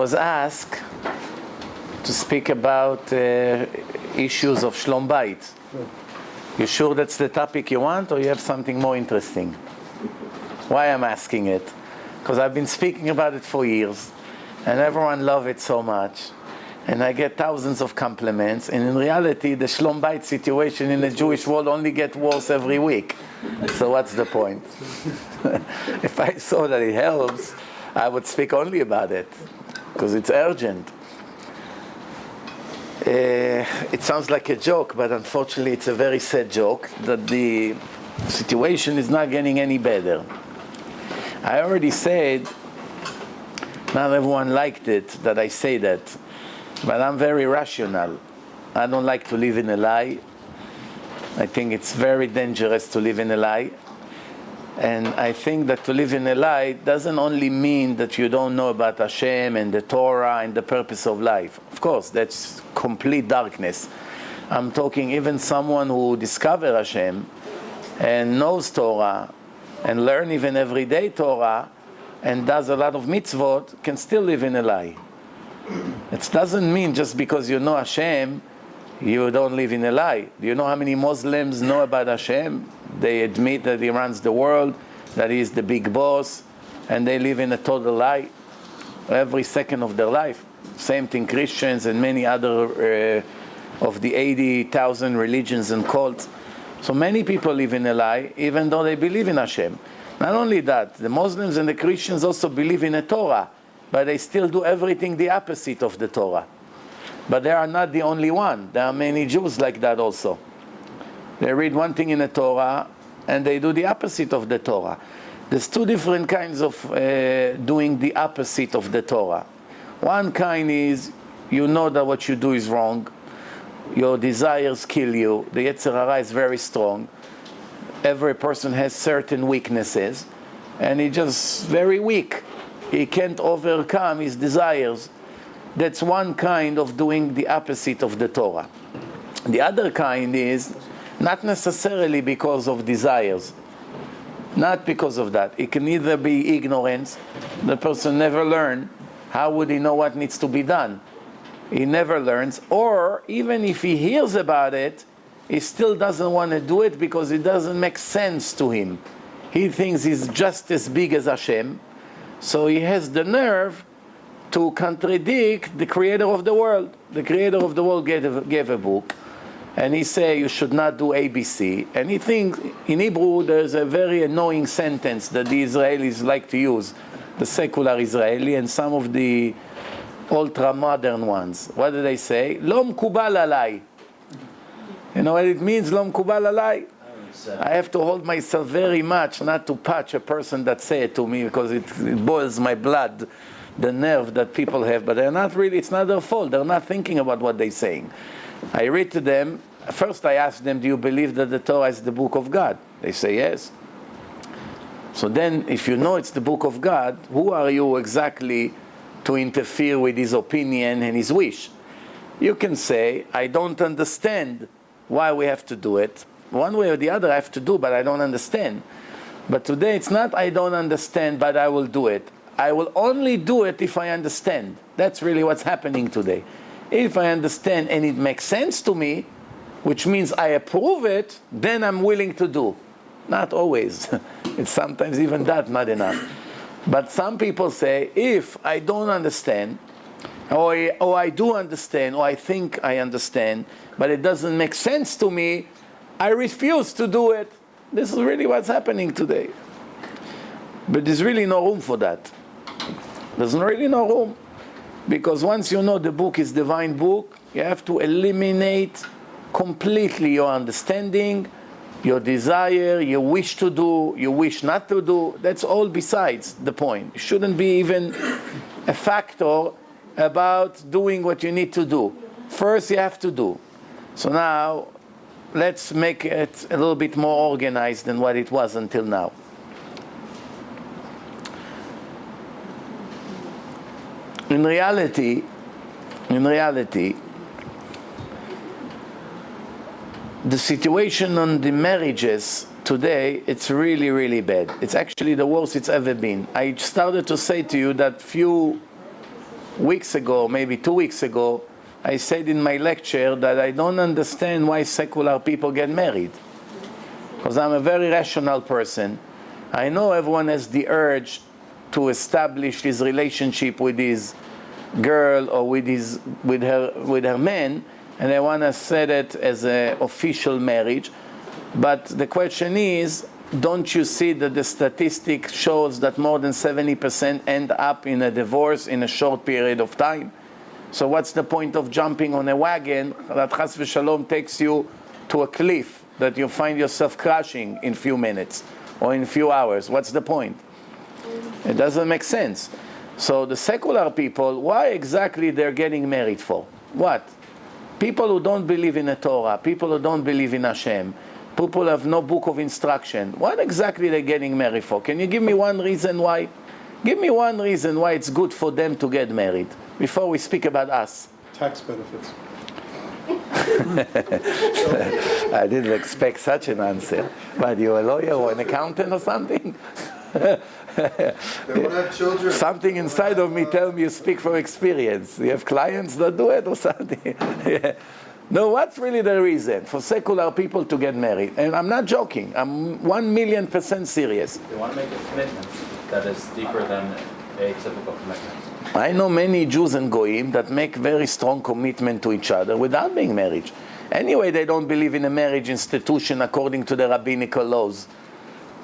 was asked to speak about issues of Shlom Bayit. You sure that's the topic you want, or you have something more interesting? Why I'm asking it? Because I've been speaking about it for years, and everyone loves it so much, and I get thousands of compliments, and in reality the Shlom Bayit situation in the Jewish world only gets worse every week. So what's the point? If I saw that it helps, I would speak only about it, because it's urgent. It sounds like a joke, but unfortunately it's a very sad joke, that the situation is not getting any better. I already said, not everyone liked it, that I say that, but I'm very rational. I don't like to live in a lie. I think it's very dangerous to live in a lie. And I think that to live in a lie doesn't only mean that you don't know about Hashem and the Torah and the purpose of life. Of course, that's complete darkness. I'm talking even someone who discovers Hashem and knows Torah and learn even everyday Torah and does a lot of mitzvot can still live in a lie. It doesn't mean just because you know Hashem, you don't live in a lie. Do you know how many Muslims know about Hashem? They admit that He runs the world, that He is the big boss, and they live in a total lie every second of their life. Same thing Christians and many other of the 80,000 religions and cults. So many people live in a lie, even though they believe in Hashem. Not only that, the Muslims and the Christians also believe in a Torah, but they still do everything the opposite of the Torah. But they are not the only one. There are many Jews like that also. They read one thing in the Torah, and they do the opposite of the Torah. There's two different kinds of doing the opposite of the Torah. One kind is, you know that what you do is wrong. Your desires kill you. The Yetzer Hara is very strong. Every person has certain weaknesses, and he's just very weak. He can't overcome his desires. That's one kind of doing the opposite of the Torah. The other kind is not necessarily because of desires. Not because of that. It can either be ignorance. The person never learned. How would he know what needs to be done? He never learns. Or even if he hears about it, he still doesn't want to do it because it doesn't make sense to him. He thinks he's just as big as Hashem. So he has the nerve to contradict the creator of the world. The creator of the world gave a book, and he said you should not do ABC. And he thinks, in Hebrew there's a very annoying sentence that the Israelis like to use, the secular Israeli and some of the ultra-modern ones. What do they say? Lo mkubal alai. You know what it means, lo mkubal alai? I have to hold myself very much not to patch a person that say it to me, because it boils my blood, the nerve that people have. But they're not really, it's not their fault. They're not thinking about what they're saying. I read to them. First I ask them, do you believe that the Torah is the book of God? They say yes. So then, if you know it's the book of God, who are you exactly to interfere with his opinion and his wish? You can say, I don't understand why we have to do it. One way or the other I have to do, but I don't understand. But today it's not I don't understand, but I will do it. I will only do it if I understand. That's really what's happening today. If I understand and it makes sense to me, which means I approve it, then I'm willing to do. Not always. It's sometimes even that not enough. But some people say, if I don't understand, or I do understand, or I think I understand, but it doesn't make sense to me, I refuse to do it. This is really what's happening today. But there's really no room for that. There's really no room. Because once you know the book is divine book, you have to eliminate completely your understanding, your desire, your wish to do, your wish not to do. That's all besides the point. It shouldn't be even a factor about doing what you need to do. First you have to do. So now, let's make it a little bit more organized than what it was until now. In reality, the situation on the marriages today, it's really, really bad. It's actually the worst it's ever been. I started to say to you that few weeks ago, maybe 2 weeks ago, I said in my lecture that I don't understand why secular people get married. Because I'm a very rational person. I know everyone has the urge to establish his relationship with his girl or with her man, and I want to set it as an official marriage. But the question is, don't you see that the statistic shows that more than 70% end up in a divorce in a short period of time? So what's the point of jumping on a wagon that chas v'shalom takes you to a cliff that you find yourself crashing in few minutes or in few hours? What's the point? It doesn't make sense. So the secular people, why exactly they're getting married for? What? People who don't believe in the Torah, people who don't believe in Hashem, people who have no book of instruction. What exactly they're getting married for? Can you give me one reason why? Give me one reason why it's good for them to get married before we speak about us. Tax benefits. I didn't expect such an answer. But you're a lawyer or an accountant or something? They want to have children. Something inside of me tells me you speak from experience. You have clients that do it or something? Yeah. No, what's really the reason for secular people to get married? And I'm not joking. I'm 1,000,000% serious. They want to make a commitment that is deeper than a typical commitment. I know many Jews and Goyim that make very strong commitment to each other without being married. Anyway, they don't believe in a marriage institution according to the rabbinical laws.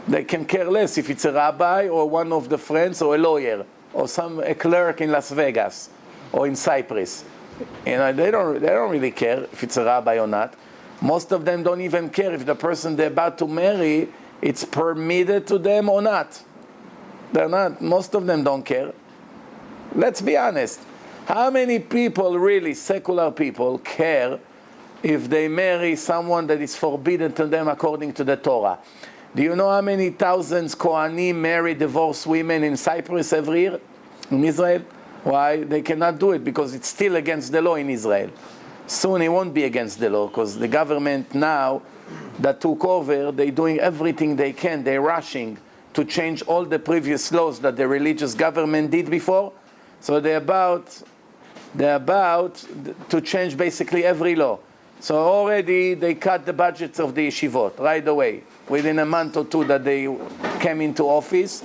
They can care less if it's a rabbi or one of the friends or a lawyer or a clerk in Las Vegas or in Cyprus. You know, they don't really care if it's a rabbi or not. Most of them don't even care if the person they're about to marry, it's permitted to them or not. They're not. Most of them don't care. Let's be honest. How many people, really secular people, care if they marry someone that is forbidden to them according to the Torah? Do you know how many thousands Kohanim marry divorced women in Cyprus every year? In Israel? Why? They cannot do it because it's still against the law in Israel. Soon it won't be against the law because the government now that took over, they're doing everything they can. They're rushing to change all the previous laws that the religious government did before. So they're about to change basically every law. So already they cut the budgets of the yeshivot right away. Within a month or two that they came into office,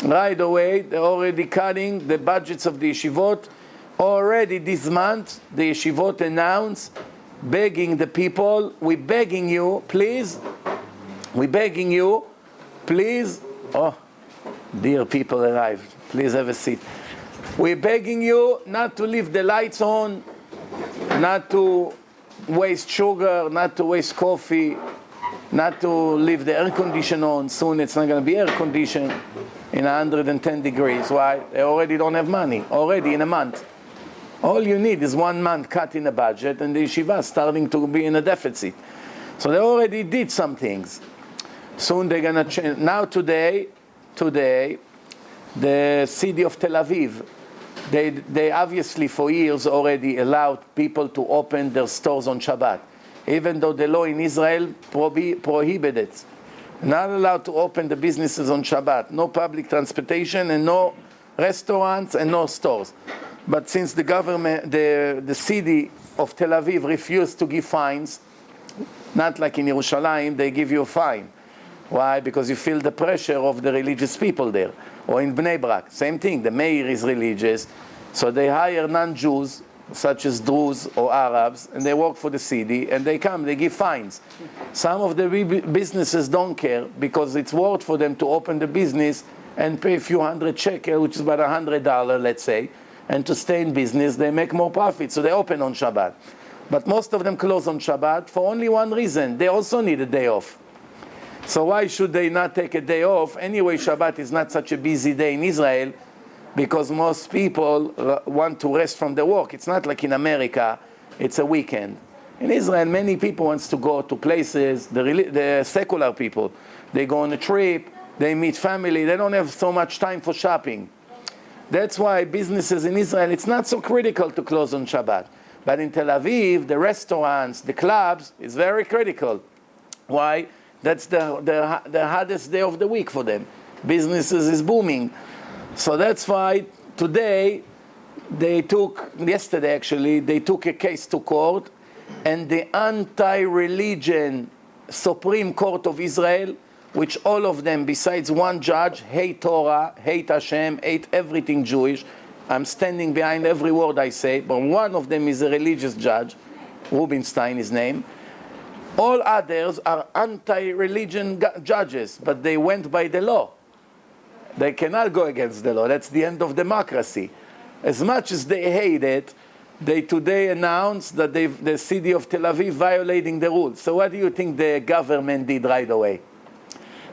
right away they're already cutting the budgets of the yeshivot. Already this month the yeshivot announced, begging the people, we're begging you, please, oh, dear people arrived, please have a seat. We're begging you not to leave the lights on, not to waste sugar, not to waste coffee, not to leave the air conditioner on. Soon it's not going to be air conditioned in 110 degrees. Why? They already don't have money, already in a month. All you need is 1 month cut in the budget and the yeshiva starting to be in a deficit. So they already did some things. Soon they're going to change. Now today, the city of Tel Aviv, they obviously for years already allowed people to open their stores on Shabbat, even though the law in Israel prohibited it. Not allowed to open the businesses on Shabbat, no public transportation and no restaurants and no stores. But since the government, the city of Tel Aviv refused to give fines, not like in Yerushalayim, they give you a fine. Why? Because you feel the pressure of the religious people there. Or in Bnei Brak, same thing. The mayor is religious, so they hire non-Jews, such as Druze or Arabs, and they work for the city, and they come, they give fines. Some of the businesses don't care because it's worth for them to open the business and pay a few hundred shekel, which is about $100, let's say, and to stay in business, they make more profit, so they open on Shabbat. But most of them close on Shabbat for only one reason. They also need a day off. So why should they not take a day off? Anyway, Shabbat is not such a busy day in Israel because most people want to rest from the work. It's not like in America, it's a weekend. In Israel, many people want to go to places, the secular people. They go on a trip, they meet family, they don't have so much time for shopping. That's why businesses in Israel, it's not so critical to close on Shabbat. But in Tel Aviv, the restaurants, the clubs, it's very critical. Why? That's the hardest day of the week for them. Businesses is booming. So that's why today they took, yesterday actually, they took a case to court, and the anti-religion Supreme Court of Israel, which all of them, besides one judge, hate Torah, hate Hashem, hate everything Jewish. I'm standing behind every word I say, but one of them is a religious judge, Rubinstein his name. All others are anti-religion judges, but they went by the law. They cannot go against the law. That's the end of democracy. As much as they hate it, they today announced that the city of Tel Aviv violating the rules. So what do you think the government did right away?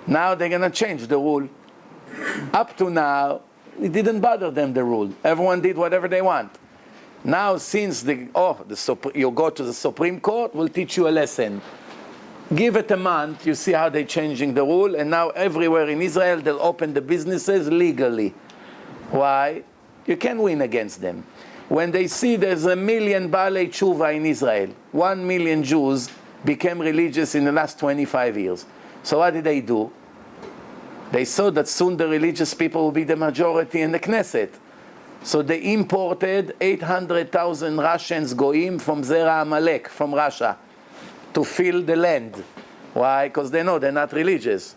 Now they're going to change the rule. Up to now, it didn't bother them, the rule. Everyone did whatever they want. Now, since you go to the Supreme Court, we'll teach you a lesson. Give it a month, you see how they're changing the rule, and now everywhere in Israel, they'll open the businesses legally. Why? You can win against them. When they see there's 1 million Baalei Tshuva in Israel, 1 million Jews became religious in the last 25 years. So what did they do? They saw that soon the religious people will be the majority in the Knesset. So they imported 800,000 Russians goyim from Zera Amalek, from Russia, to fill the land. Why? Because they know they're not religious.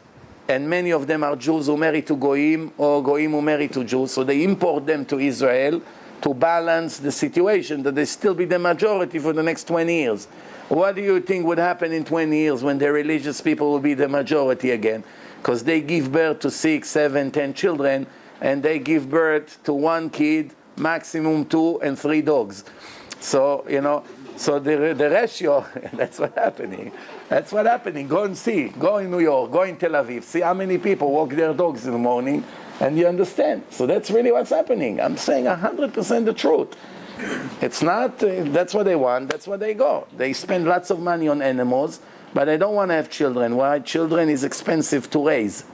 And many of them are Jews who marry to goyim, or goyim who marry to Jews. So they import them to Israel to balance the situation, that they still be the majority for the next 20 years. What do you think would happen in 20 years when the religious people will be the majority again? Because they give birth to 6, 7, 10 children, and they give birth to 1 kid, maximum 2 and 3 dogs. So, so the ratio, that's what's happening. That's what's happening. Go and see. Go in New York, go in Tel Aviv, see how many people walk their dogs in the morning, and you understand. So that's really what's happening. I'm saying 100% the truth. It's not, that's what they want, that's what they go. They spend lots of money on animals, but they don't want to have children. Why? Children is expensive to raise.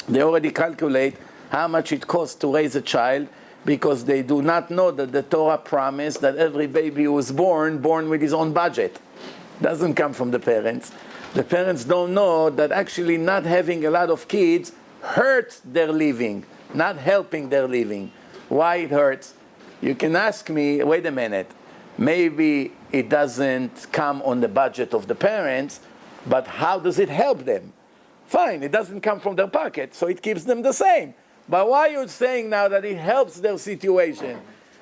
They already calculate how much it costs to raise a child, because they do not know that the Torah promised that every baby who is born with his own budget. Doesn't come from the parents. The parents don't know that actually not having a lot of kids hurts their living, not helping their living. Why it hurts? You can ask me, wait a minute, maybe it doesn't come on the budget of the parents, but how does it help them? Fine, it doesn't come from their pocket, so it keeps them the same. But why are you saying now that it helps their situation?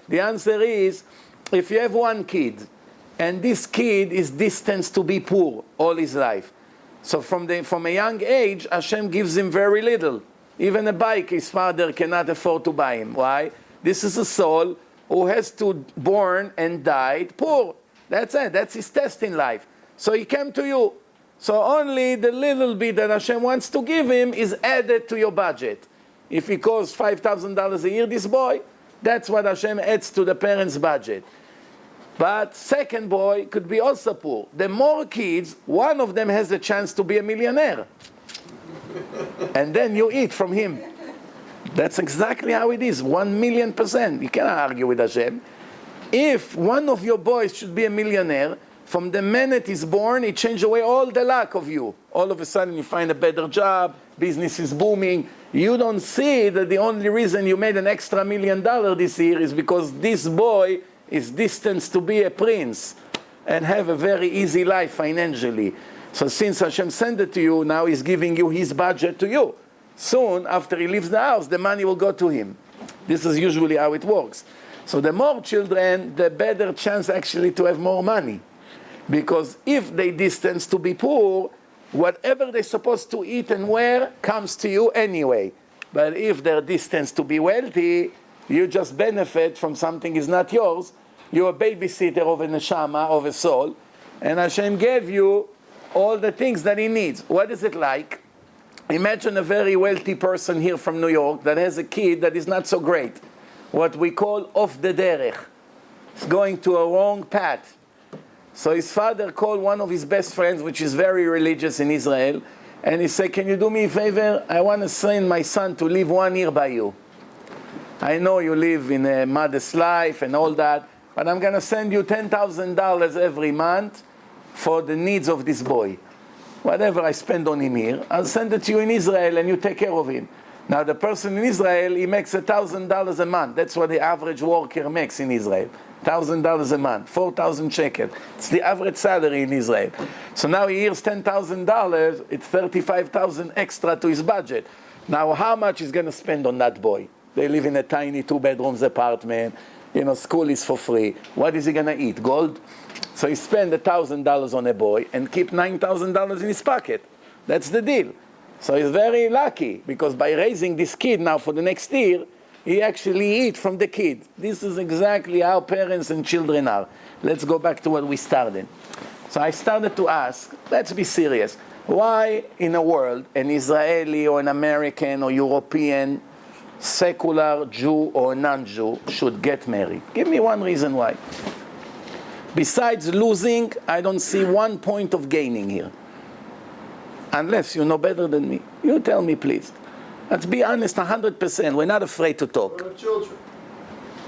The answer is, if you have 1 kid, and this kid is destined to be poor all his life, so from a young age, Hashem gives him very little. Even a bike his father cannot afford to buy him. Why? This is a soul who has to born and died poor. That's it. That's his test in life. So he came to you. So only the little bit that Hashem wants to give him is added to your budget. If he costs $5,000 a year, this boy, that's what Hashem adds to the parents' budget. But second boy could be also poor. The more kids, one of them has a chance to be a millionaire. And then you eat from him. That's exactly how it is, 1,000,000%. You cannot argue with Hashem. If one of your boys should be a millionaire, from the minute he's born, it changes away all the luck of you. All of a sudden you find a better job, business is booming. You don't see that the only reason you made an extra $1 million this year is because this boy is destined to be a prince and have a very easy life financially. So since Hashem sent it to you, now he's giving you his budget to you. Soon, after he leaves the house, the money will go to him. This is usually how it works. So the more children, the better chance actually to have more money. Because if they distance to be poor, whatever they're supposed to eat and wear comes to you anyway. But if they're destined to be wealthy, you just benefit from something is not yours. You're a babysitter of a neshama, of a soul, and Hashem gave you all the things that he needs. What is it like? Imagine a very wealthy person here from New York that has a kid that is not so great. What we call off the derech. He's going to a wrong path. So his father called one of his best friends, which is very religious in Israel, and he said, can you do me a favor? I want to send my son to live 1 year by you. I know you live in a modest life and all that, but I'm going to send you $10,000 every month for the needs of this boy. Whatever I spend on him here, I'll send it to you in Israel and you take care of him. Now the person in Israel, he makes $1,000 a month. That's what the average worker makes in Israel. $1,000 a month, 4,000 shekel. It's the average salary in Israel. So now he hears $10,000, it's 35,000 extra to his budget. Now how much is going to spend on that boy? They live in a tiny 2-bedrooms apartment. School is for free. What is he going to eat? Gold? So he spend $1,000 on a boy and keep $9,000 in his pocket. That's the deal. So he's very lucky, because by raising this kid now for the next year, he actually eat from the kid. This is exactly how parents and children are. Let's go back to what we started. So I started to ask, let's be serious. Why in a world, an Israeli or an American or European, secular Jew or non-Jew should get married? Give me one reason why. Besides losing, I don't see one point of gaining here. Unless you know better than me. You tell me, please. Let's be honest, 100%. We're not afraid to talk. They want to have children.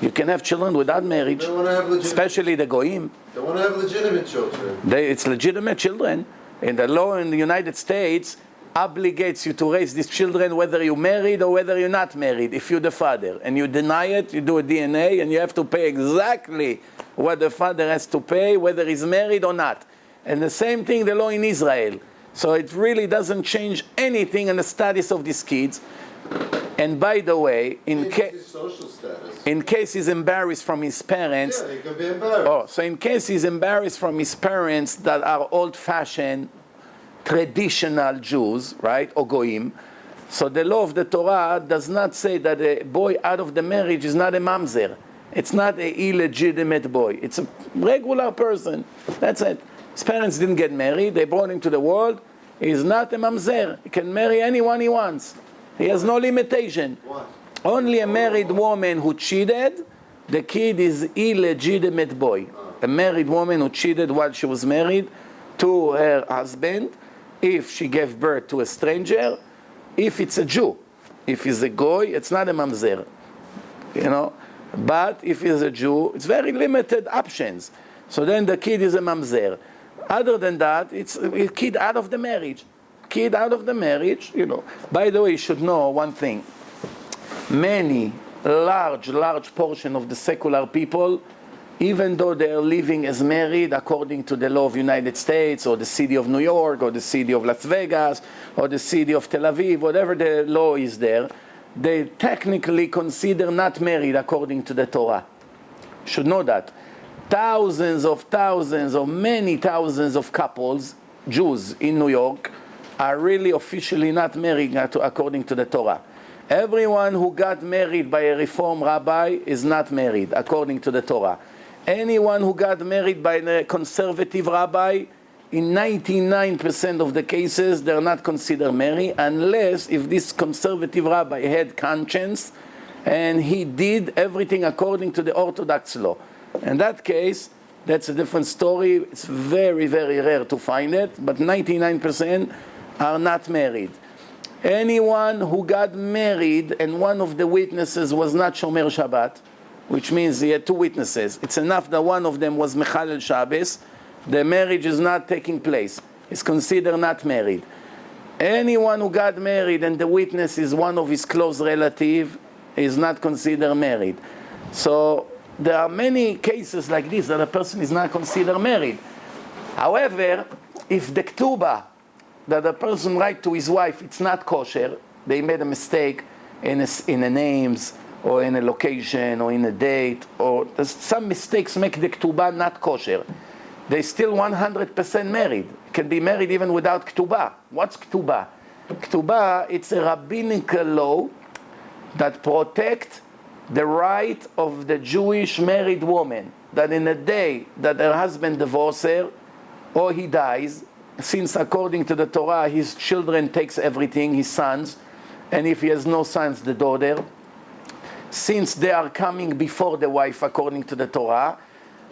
You can have children without marriage. They want to have Especially the goyim. They want to have legitimate children. It's legitimate children. And the law in the United States obligates you to raise these children whether you're married or whether you're not married, if you're the father. And you deny it, you do a DNA, and you have to pay exactly what the father has to pay, whether he's married or not. And the same thing, the law in Israel. So it really doesn't change anything in the status of these kids. And by the way, in case he's embarrassed from his parents, yeah, he can be embarrassed. So in case he's embarrassed from his parents that are old-fashioned, traditional Jews, right, or goyim, so the law of the Torah does not say that a boy out of the marriage is not a mamzer. It's not an illegitimate boy. It's a regular person. That's it. His parents didn't get married. They brought him to the world. He's not a mamzer. He can marry anyone he wants. He has no limitation. Why? Only a married woman who cheated, the kid is illegitimate boy. A married woman who cheated while she was married to her husband, if she gave birth to a stranger, if it's a Jew. If he's a goy, it's not a mamzer. But if he's a Jew, it's very limited options. So then the kid is a mamzer. Other than that, it's a kid out of the marriage. Kid out of the marriage, By the way, you should know one thing. Many, large portion of the secular people, even though they are living as married according to the law of the United States or the city of New York or the city of Las Vegas or the city of Tel Aviv, whatever the law is there, they technically consider not married according to the Torah. You should know that. Thousands or many thousands of couples, Jews in New York, are really officially not married according to the Torah. Everyone who got married by a Reform rabbi is not married according to the Torah. Anyone who got married by a conservative rabbi, in 99% of the cases, they're not considered married, unless if this conservative rabbi had conscience and he did everything according to the Orthodox law. In that case, that's a different story. It's very, very rare to find it, but 99% are not married. Anyone who got married and one of the witnesses was not Shomer Shabbat, which means he had two witnesses, it's enough that one of them was Mechalel Shabbos, the marriage is not taking place. It's considered not married. Anyone who got married and the witness is one of his close relatives is not considered married. So there are many cases like this that a person is not considered married. However, if the ketubah that a person writes to his wife, it's not kosher, they made a mistake in the names or in a location or in a date, or some mistakes make the ketubah not kosher, they still 100% married. Can be married even without ketubah. What's ketubah? Ketubah, it's a rabbinical law that protects the right of the Jewish married woman, that in the day that her husband divorces her or he dies, since according to the Torah his children takes everything, his sons, and if he has no sons, the daughter, since they are coming before the wife according to the Torah,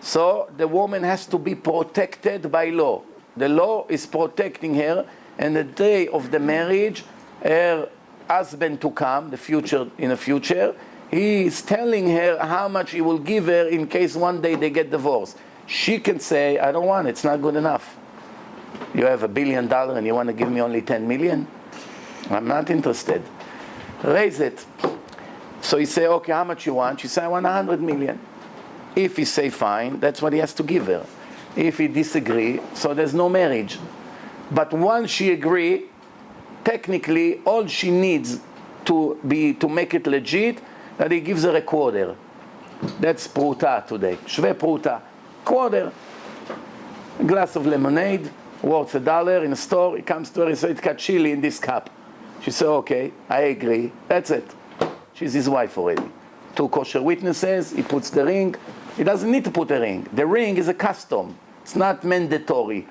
so the woman has to be protected by law. The law is protecting her, and the day of the marriage, her husband to come, in the future, he is telling her how much he will give her in case one day they get divorced. She can say, I don't want it, it's not good enough. You have $1 billion and you want to give me only 10 million? I'm not interested. Raise it. So he say, okay, how much you want? She say, I want 100 million. If he say fine, that's what he has to give her. If he disagree, so there's no marriage. But once she agree, technically all she needs to make it legit, that he gives her a quarter. That's pruta today. Shve pruta. Quarter. A glass of lemonade, worth $1 in a store. He comes to her, he says, it's got chili in this cup. She said, okay, I agree. That's it. She's his wife already. 2 kosher witnesses, he puts the ring. He doesn't need to put a ring. The ring is a custom. It's not mandatory.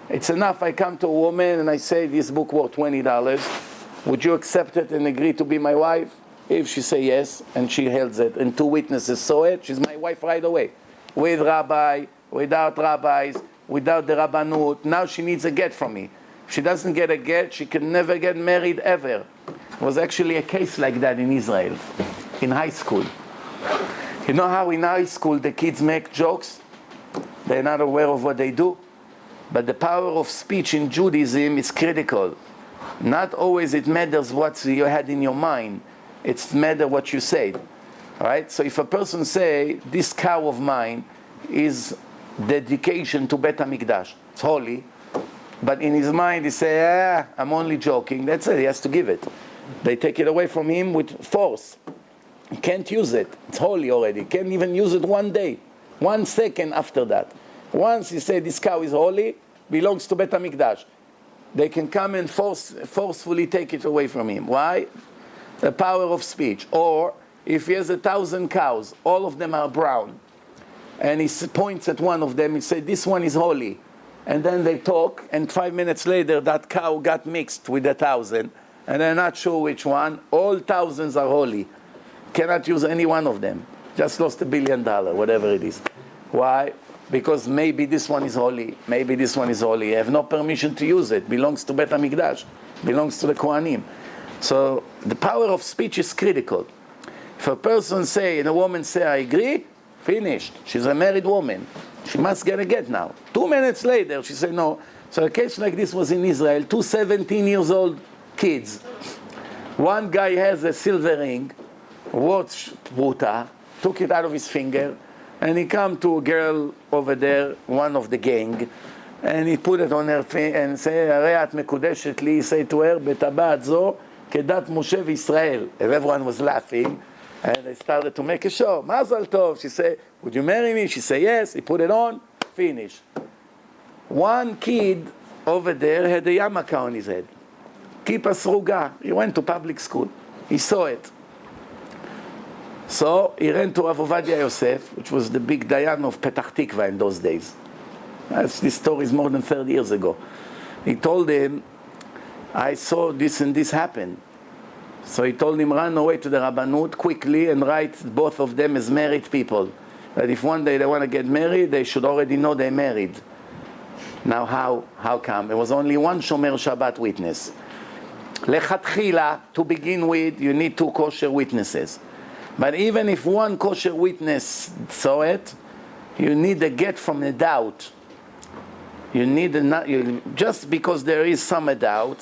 It's enough I come to a woman and I say, this book worth $20. Would you accept it and agree to be my wife? If she say yes, and she holds it, and 2 witnesses saw it, she's my wife right away. With rabbi, without rabbis, without the rabbanut. Now she needs a get from me. If she doesn't get a get, she can never get married ever. There was actually a case like that in Israel, in high school. You know how in high school the kids make jokes? They're not aware of what they do. But the power of speech in Judaism is critical. Not always it matters what you had in your mind. It's matter what you said. All right? So if a person say, this cow of mine is dedication to Bet HaMikdash, it's holy, but in his mind he say, I'm only joking, that's it, he has to give it. They take it away from him with force. He can't use it. It's holy already. He can't even use it 1 day. 1 second after that. Once he said this cow is holy, belongs to Bet HaMikdash, they can come and forcefully take it away from him. Why? The power of speech. Or if he has 1,000 cows, all of them are brown, and he points at one of them, he says, this one is holy. And then they talk, and 5 minutes later that cow got mixed with 1,000, and they're not sure which one. All thousands are holy. Cannot use any one of them. Just lost $1 billion, whatever it is. Why? Because maybe this one is holy, maybe this one is holy. You have no permission to use it. Belongs to Bet HaMikdash. Belongs to the Kohanim. So the power of speech is critical. If a person say, and a woman say, I agree, finished. She's a married woman. She must get a get now. 2 minutes later, she said no. So a case like this was in Israel. 2 17-year-old kids. One guy has a silver ring, watch pruta, took it out of his finger, and he come to a girl over there, one of the gang, and he put it on her finger and say, הרי את מקודשת לי, he said to her, בטבעת זו, כדת משה וישראל. And everyone was laughing, and they started to make a show. Mazel tov. She said, would you marry me? She said yes. He put it on, finish. One kid over there had a yarmulke on his head. Kippa sruga. He went to public school. He saw it. So he ran to Rav Ovadia Yosef, which was the big Dayan of Petach Tikva in those days. This story is more than 30 years ago. He told him, I saw this and this happen. So he told him, run away to the Rabbanut quickly and write both of them as married people. That if one day they want to get married, they should already know they're married. Now how come? There was only one Shomer Shabbat witness. Lechatchila, to begin with, you need 2 kosher witnesses. But even if one kosher witness saw it, you need a get from a doubt. You need just because there is some doubt,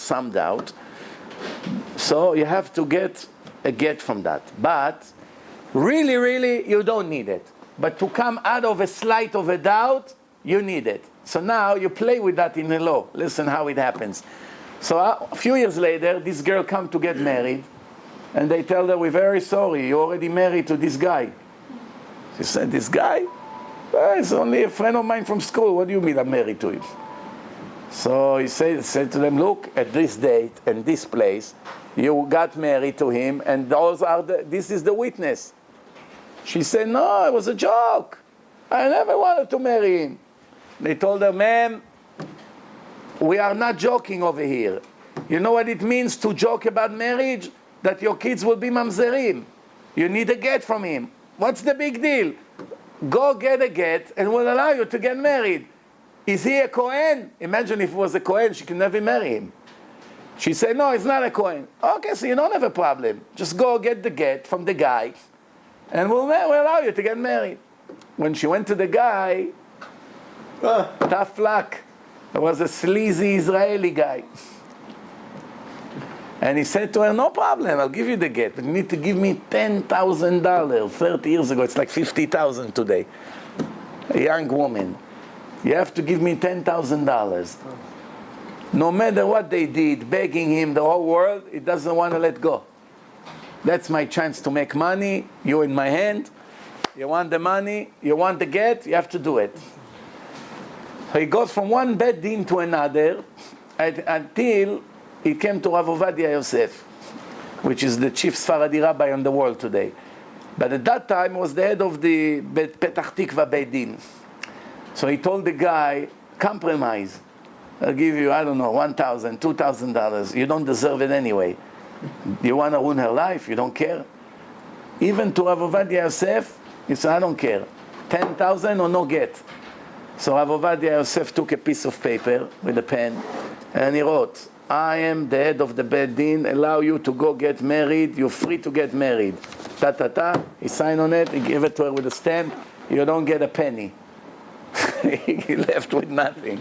so you have to get a get from that. But really, you don't need it. But to come out of a slight of a doubt, you need it. So now you play with that in the law. Listen how it happens. So a few years later, this girl come to get married, and they tell her, we're very sorry, you're already married to this guy. She said, this guy? Well, it's only a friend of mine from school. What do you mean I'm married to him? So he said to them, look, at this date and this place, you got married to him, and this is the witness. She said, no, it was a joke. I never wanted to marry him. They told her, ma'am, we are not joking over here. You know what it means to joke about marriage? That your kids will be mamzerim. You need a get from him. What's the big deal? Go get a get and we'll allow you to get married. Is he a Kohen? Imagine if it was a Kohen, she could never marry him. She said, no, it's not a Kohen. Okay, so you don't have a problem. Just go get the get from the guy and we'll allow you to get married. When she went to the guy, tough luck. There was a sleazy Israeli guy. And he said to her, no problem, I'll give you the get, but you need to give me $10,000. 30 years ago, it's like 50,000 today. A young woman. You have to give me $10,000. No matter what they did, begging him the whole world, he doesn't want to let go. That's my chance to make money. You're in my hand. You want the money, you want the get, you have to do it. So he goes from one bed din to another until he came to Rav Ovadia Yosef, which is the chief Sfaradi rabbi in the world today. But at that time, he was the head of the Petach Tikva Beit Din. So he told the guy, compromise. I'll give you, I don't know, $1,000, $2,000. You don't deserve it anyway. You want to ruin her life? You don't care? Even to Rav Ovadia Yosef, he said, I don't care. 10,000 or no get. So Rav Ovadia Yosef took a piece of paper with a pen and he wrote, I am the head of the Beit Din, allow you to go get married, you're free to get married. Ta-ta-ta, he signed on it, he gave it to her with a stamp, you don't get a penny. He left with nothing.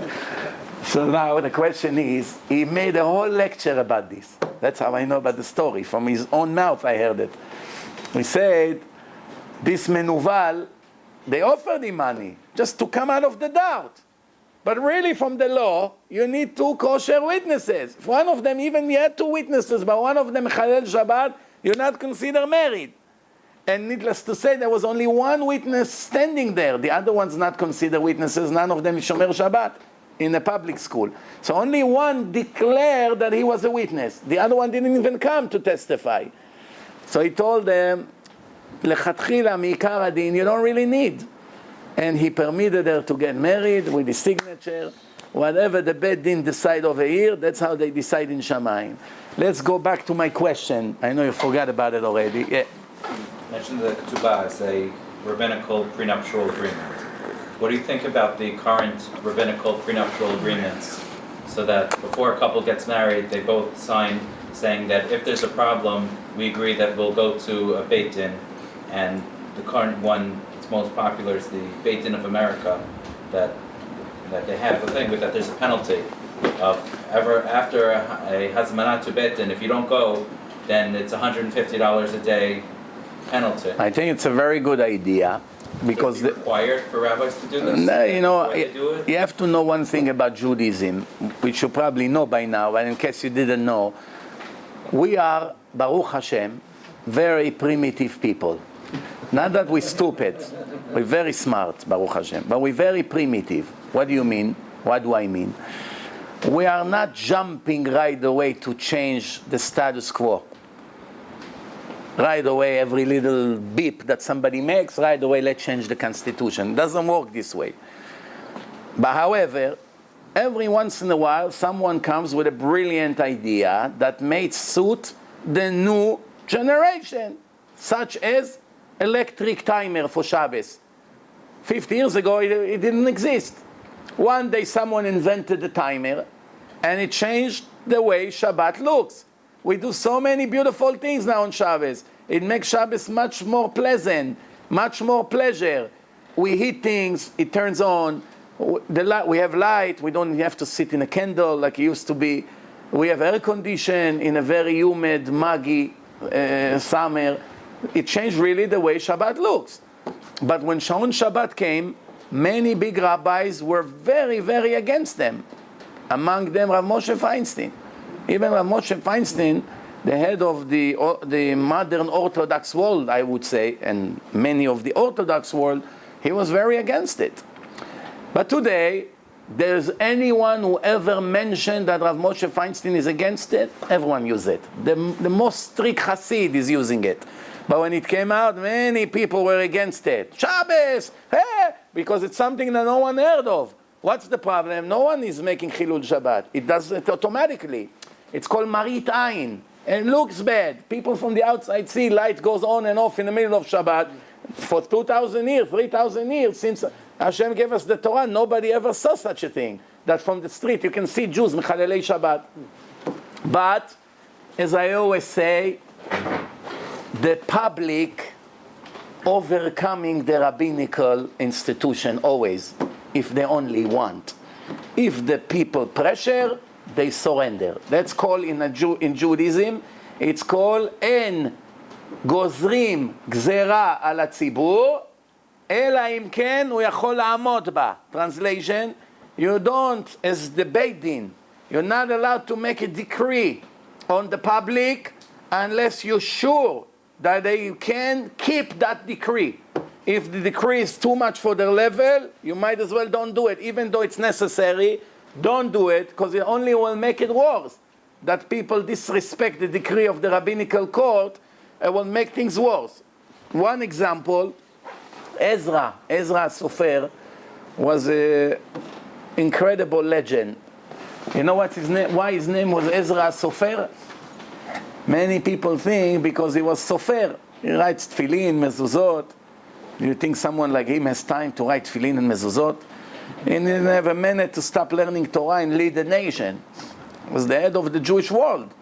So now the question is, he made a whole lecture about this. That's how I know about the story. From his own mouth I heard it. He said, this menuval, they offered him money just to come out of the doubt. But really from the law, you need 2 kosher witnesses. If one of them, even you had 2 witnesses, but one of them Chalel Shabbat, you're not considered married. And needless to say, there was only 1 witness standing there. The other ones not considered witnesses, none of them is Shomer Shabbat in a public school. So only 1 declared that he was a witness. The other one didn't even come to testify. So he told them, Lechatchila mi'ikar adin, you don't really need. And he permitted her to get married with his signature. Whatever the Beit Din decide over here, that's how they decide in Shamayim. Let's go back to my question. I know you forgot about it already. Yeah. You mentioned the ketubah as a rabbinical prenuptial agreement. What do you think about the current rabbinical prenuptial agreements, so that before a couple gets married, they both sign saying that if there's a problem, we agree that we'll go to a Beit Din, and the current one that's most popular is the Beit Din of America, that they have a thing with that there's a penalty of after a hazmanah to Beit Din, if you don't go, then it's $150 a day penalty. I think it's a very good idea. Because is it required for rabbis to do this? No, you know, you have to know one thing about Judaism, which you probably know by now, and in case you didn't know, we are, Baruch Hashem, very primitive people. Not that we're stupid, we're very smart, Baruch Hashem, but we're very primitive. What do you mean? What do I mean? We are not jumping right away to change the status quo. Right away, every little beep that somebody makes, right away, let's change the Constitution. It doesn't work this way. But however, every once in a while, someone comes with a brilliant idea that may suit the new generation, such as electric timer for Shabbos. 50 years ago, it didn't exist. One day, someone invented the timer, and it changed the way Shabbat looks. We do so many beautiful things now on Shabbos. It makes Shabbos much more pleasant, much more pleasure. We heat things, it turns on. We have light, we don't have to sit in a candle like it used to be. We have air condition in a very humid, muggy summer. It changed really the way Shabbat looks. But when Shaon Shabbat came, many big rabbis were very, very against them. Among them, Rav Moshe Feinstein. Even Rav Moshe Feinstein, the head of the modern Orthodox world, I would say, and many of the Orthodox world, he was very against it. But today, there's anyone who ever mentioned that Rav Moshe Feinstein is against it, everyone uses it. The most strict Hasid is using it. But when it came out, many people were against it. Shabbos, because it's something that no one heard of. What's the problem? No one is making Chilul Shabbat. It does it automatically. It's called marital. It looks bad. People from the outside see light goes on and off in the middle of Shabbat. For 2,000 years, 3,000 years, since Hashem gave us the Torah, nobody ever saw such a thing. That from the street you can see Jews, Mechalelei Shabbat. But, as I always say, the public overcoming the rabbinical institution always, if they only want. If the people pressure, they surrender. That's called in Judaism, it's called En גוזרים גזרה על הציבור, אלא אם כן הוא יכול לעמוד בה. Translation, you don't, as the Beit Din, you're not allowed to make a decree on the public unless you're sure that they can keep that decree. If the decree is too much for their level, you might as well don't do it. Even though it's necessary, don't do it, because it only will make it worse. That people disrespect the decree of the rabbinical court, it will make things worse. One example, Ezra Sofer was an incredible legend. You know what his name? Why his name was Ezra Sofer? Many people think because he was Sofer. He writes tefillin, mezuzot. You think someone like him has time to write tefillin and mezuzot? He didn't have a minute to stop learning Torah and lead the nation. He was the head of the Jewish world.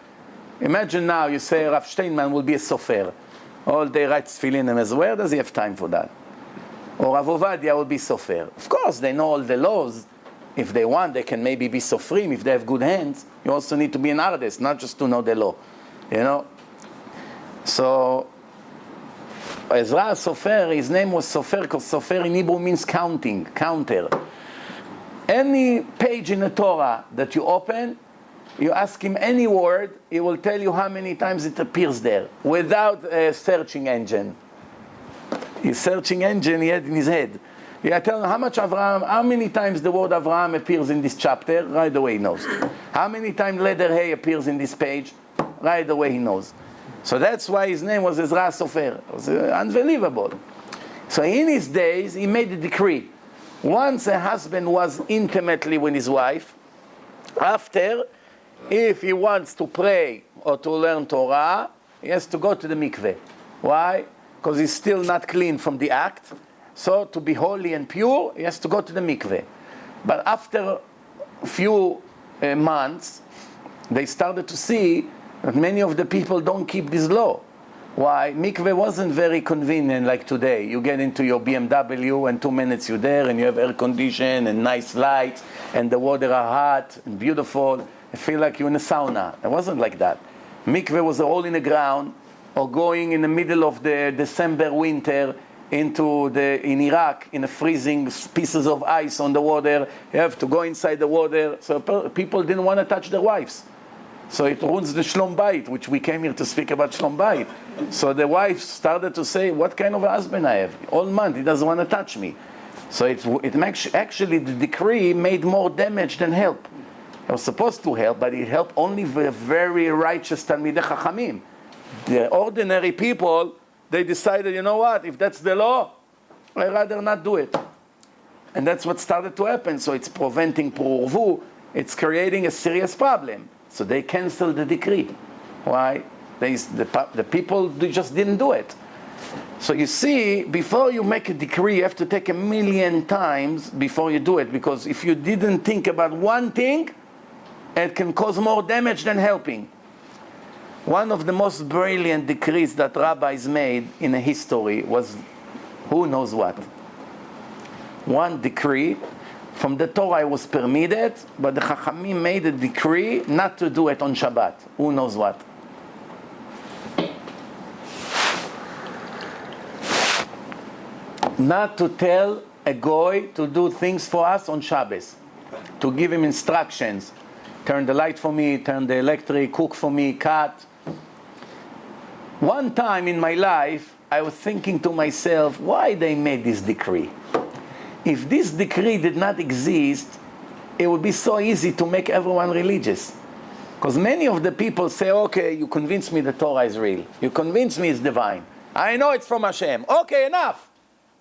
Imagine now you say Rav Steinman will be a sofer. All day writes tefillin and mezuzot. Where does he have time for that? Or Rav Ovadia will be sofer. Of course, they know all the laws. If they want, they can maybe be sofrim if they have good hands. You also need to be an artist, not just to know the law. You know? So, Ezra Sofer, his name was Sofer, because Sofer in Hebrew means counting, counter. Any page in the Torah that you open, you ask him any word, he will tell you how many times it appears there, without a searching engine. His searching engine he had in his head. You tell him how many times the word Avraham appears in this chapter, right away he knows. How many times letter Hey appears in this page, right away he knows. So that's why his name was Ezra Sofer. It was unbelievable. So in his days, he made a decree. Once a husband was intimately with his wife, after, if he wants to pray or to learn Torah, he has to go to the mikveh. Why? Because he's still not clean from the act. So to be holy and pure, he has to go to the mikveh. But after a few months, they started to see that many of the people don't keep this law. Why? Mikveh wasn't very convenient like today. You get into your BMW and 2 minutes you're there and you have air condition and nice lights and the water are hot and beautiful. I feel like you're in a sauna. It wasn't like that. Mikveh was a hole in the ground, or going in the middle of the December winter in Iraq in a freezing pieces of ice on the water. You have to go inside the water. So people didn't want to touch their wives. So it ruins the Shlom Bayit, which we came here to speak about Shlom Bayit. So the wife started to say, what kind of a husband I have? All month, he doesn't want to touch me. So it makes, actually the decree made more damage than help. It was supposed to help, but it helped only the very righteous Talmidei Chachamim. The ordinary people, they decided, you know what, if that's the law, I'd rather not do it. And that's what started to happen. So it's preventing Pururvu, it's creating a serious problem. So they canceled the decree. Why? The people just didn't do it. So you see, before you make a decree, you have to take 1,000,000 times before you do it. Because if you didn't think about one thing, it can cause more damage than helping. One of the most brilliant decrees that rabbis made in history was who knows what. One decree from the Torah was permitted, but the Chachamim made a decree not to do it on Shabbat. Who knows what? Not to tell a goy to do things for us on Shabbos. To give him instructions. Turn the light for me, turn the electric, cook for me, cut. One time in my life, I was thinking to myself, why they made this decree? If this decree did not exist, it would be so easy to make everyone religious. Because many of the people say, okay, you convince me the Torah is real. You convince me it's divine. I know it's from Hashem. Okay, enough.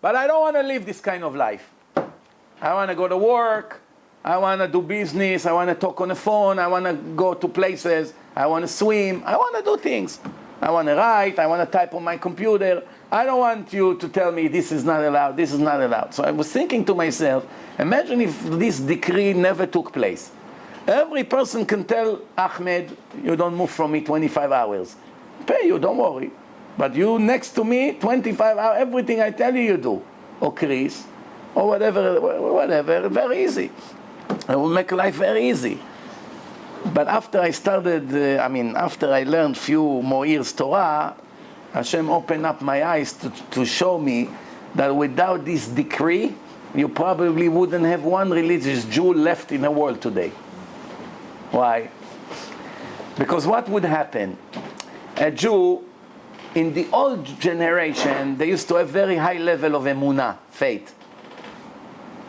But I don't want to live this kind of life. I want to go to work. I want to do business. I want to talk on the phone. I want to go to places. I want to swim. I want to do things. I want to write. I want to type on my computer. I don't want you to tell me this is not allowed, this is not allowed. So I was thinking to myself, imagine if this decree never took place. Every person can tell Ahmed, you don't move from me 25 hours. Pay you, don't worry. But you next to me, 25 hours, everything I tell you, you do. Or Chris, or whatever, very easy. It will make life very easy. But after I started, after I learned few more years Torah, Hashem opened up my eyes to show me that without this decree, you probably wouldn't have one religious Jew left in the world today. Why? Because what would happen? A Jew, in the old generation, they used to have very high level of emunah, faith.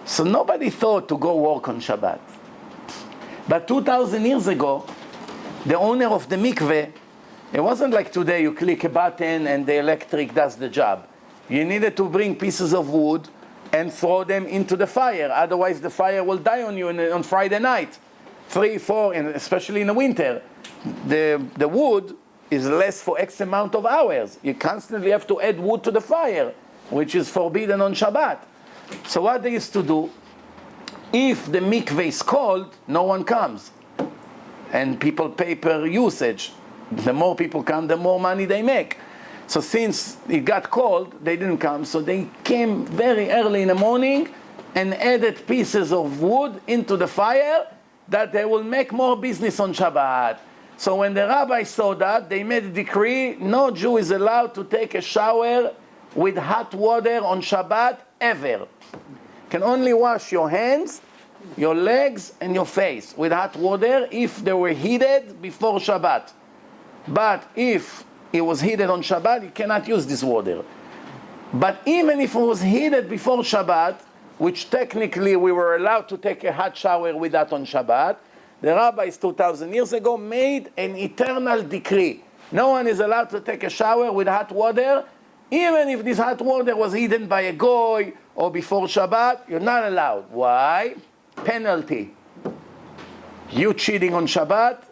So nobody thought to go work on Shabbat. But 2,000 years ago, the owner of the mikveh, it wasn't like today you click a button and the electric does the job. You needed to bring pieces of wood and throw them into the fire. Otherwise the fire will die on you on Friday night. 3, 4, and especially in the winter. The wood is less for X amount of hours. You constantly have to add wood to the fire, which is forbidden on Shabbat. So what they used to do, if the mikveh is cold, no one comes. And people pay per usage. The more people come, the more money they make. So since it got cold, they didn't come. So they came very early in the morning and added pieces of wood into the fire that they will make more business on Shabbat. So when the rabbi saw that, they made a decree, no Jew is allowed to take a shower with hot water on Shabbat ever. Can only wash your hands, your legs, and your face with hot water if they were heated before Shabbat. But if it was heated on Shabbat, you cannot use this water. But even if it was heated before Shabbat, which technically we were allowed to take a hot shower with that on Shabbat, the rabbis 2,000 years ago made an eternal decree. No one is allowed to take a shower with hot water, even if this hot water was eaten by a goy or before Shabbat, you're not allowed. Why? Penalty. You cheating on Shabbat,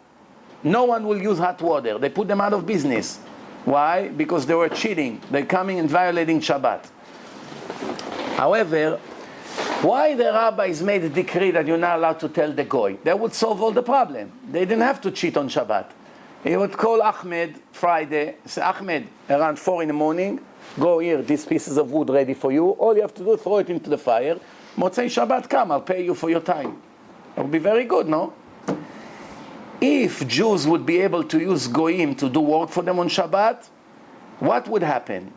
no one will use hot water. They put them out of business. Why? Because they were cheating. They're coming and violating Shabbat. However, why the rabbis made a decree that you're not allowed to tell the goy? That would solve all the problem. They didn't have to cheat on Shabbat. He would call Ahmed Friday, say, Ahmed, around 4 in the morning, go here, these pieces of wood ready for you. All you have to do is throw it into the fire. Motzei Shabbat, come, I'll pay you for your time. That would be very good, no? If Jews would be able to use goyim to do work for them on Shabbat, what would happen?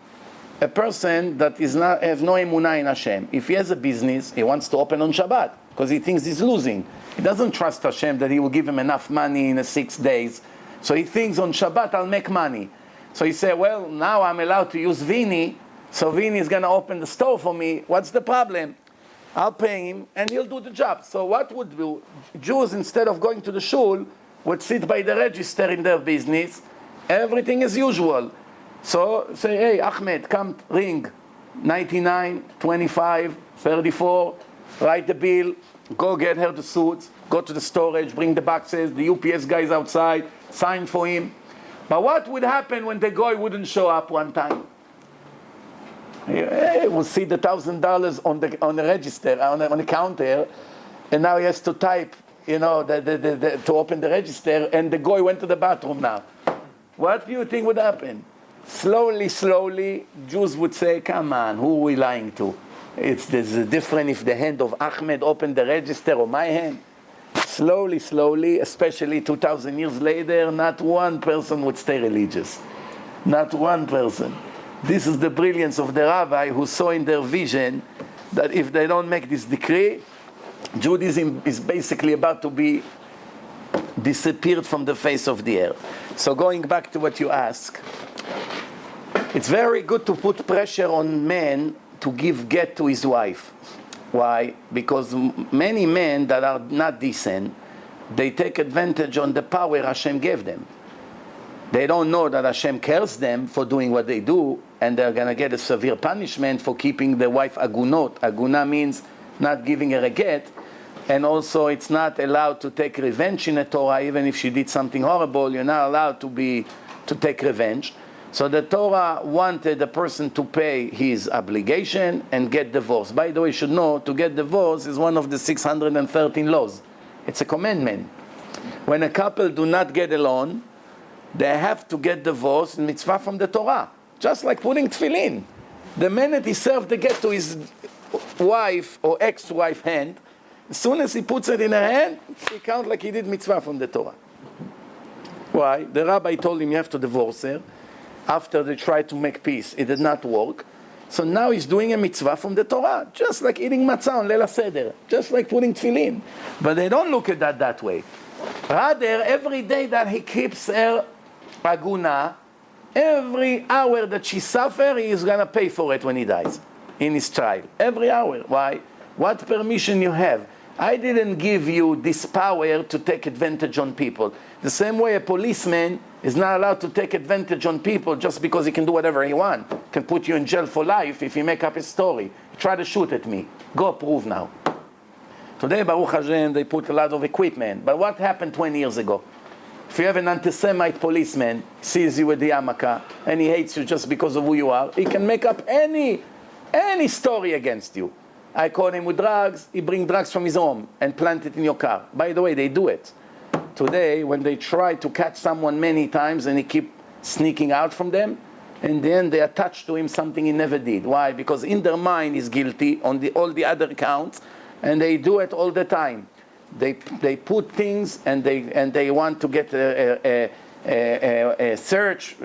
A person that has no emunah in Hashem, if he has a business, he wants to open on Shabbat because he thinks he's losing. He doesn't trust Hashem that he will give him enough money in the 6 days. So he thinks on Shabbat I'll make money. So he said, well, now I'm allowed to use Vini, so Vini is going to open the store for me. What's the problem? I'll pay him and he'll do the job. So what would do? Jews, instead of going to the shul, would sit by the register in their business. Everything is usual. So say, hey, Ahmed, come ring 99, 25, 34, write the bill, go get her the suits, go to the storage, bring the boxes, the UPS guys outside, sign for him. But what would happen when the guy wouldn't show up one time? He will see the $1,000 on the register, on the counter, and now he has to type, to open the register, and the guy went to the bathroom now. What do you think would happen? Slowly, Jews would say, come on, who are we lying to? There's a difference if the hand of Ahmed opened the register or my hand. Slowly, especially 2,000 years later, not one person would stay religious. Not one person. This is the brilliance of the rabbi who saw in their vision that if they don't make this decree, Judaism is basically about to be disappeared from the face of the earth. So going back to what you ask, it's very good to put pressure on men to give get to his wife. Why? Because many men that are not decent, they take advantage on the power Hashem gave them. They don't know that Hashem cares them for doing what they do, and they're going to get a severe punishment for keeping the wife agunot. Aguna means not giving her a get, and also it's not allowed to take revenge in the Torah. Even if she did something horrible, you're not allowed to take revenge. So the Torah wanted the person to pay his obligation and get divorced. By the way, you should know, to get divorced is one of the 613 laws. It's a commandment. When a couple do not get along, they have to get divorced, mitzvah from the Torah. Just like putting tefillin. The minute he served the get to his wife or ex-wife hand, As soon as he puts it in her hand, he counts like he did mitzvah from the Torah. Why? The rabbi told him you have to divorce her. After they tried to make peace, it did not work. So now he's doing a mitzvah from the Torah, just like eating matzah on Leila Seder, just like putting tefillin. But they don't look at that way. Rather, every day that he keeps her aguna, every hour that she suffers, he is going to pay for it when he dies in his trial. Every hour. Why? What permission you have? I didn't give you this power to take advantage on people. The same way a policeman is not allowed to take advantage on people just because he can do whatever he wants. Can put you in jail for life if you make up a story. Try to shoot at me. Go prove now. Today, Baruch Hashem, they put a lot of equipment. But what happened 20 years ago? If you have an anti-Semite policeman, sees you with the yarmulke, and he hates you just because of who you are, he can make up any story against you. I caught him with drugs, he bring drugs from his home and plant it in your car. By the way, they do it. Today, when they try to catch someone many times and he keep sneaking out from them, and then they attach to him something he never did. Why? Because in their mind he's guilty on all the other counts, and they do it all the time. They put things and they want to get a search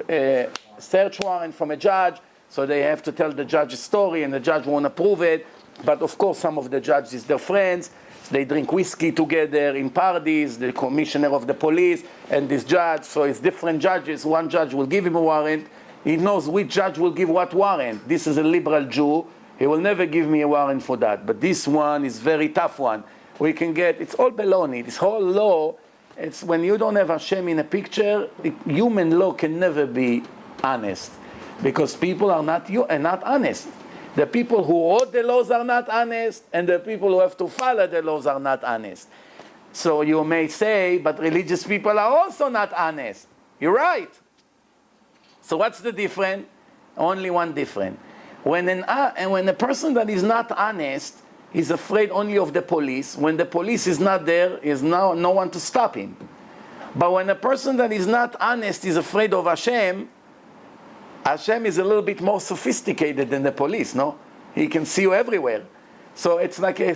warrant from a judge, so they have to tell the judge a story, and the judge won't approve it. But of course, some of the judges is their friends. They drink whiskey together in parties, the commissioner of the police and this judge. So it's different judges. One judge will give him a warrant. He knows which judge will give what warrant. This is a liberal Jew. He will never give me a warrant for that. But this one is very tough one. We can get, it's all baloney. This whole law, it's when you don't have Hashem in a picture, human law can never be honest. Because people are not honest. The people who wrote the laws are not honest, and the people who have to follow the laws are not honest. So you may say, but religious people are also not honest. You're right. So what's the difference? Only one difference. When a person that is not honest is afraid only of the police, when the police is not there, is no one to stop him. But when a person that is not honest is afraid of Hashem, Hashem is a little bit more sophisticated than the police, no? He can see you everywhere. So it's like a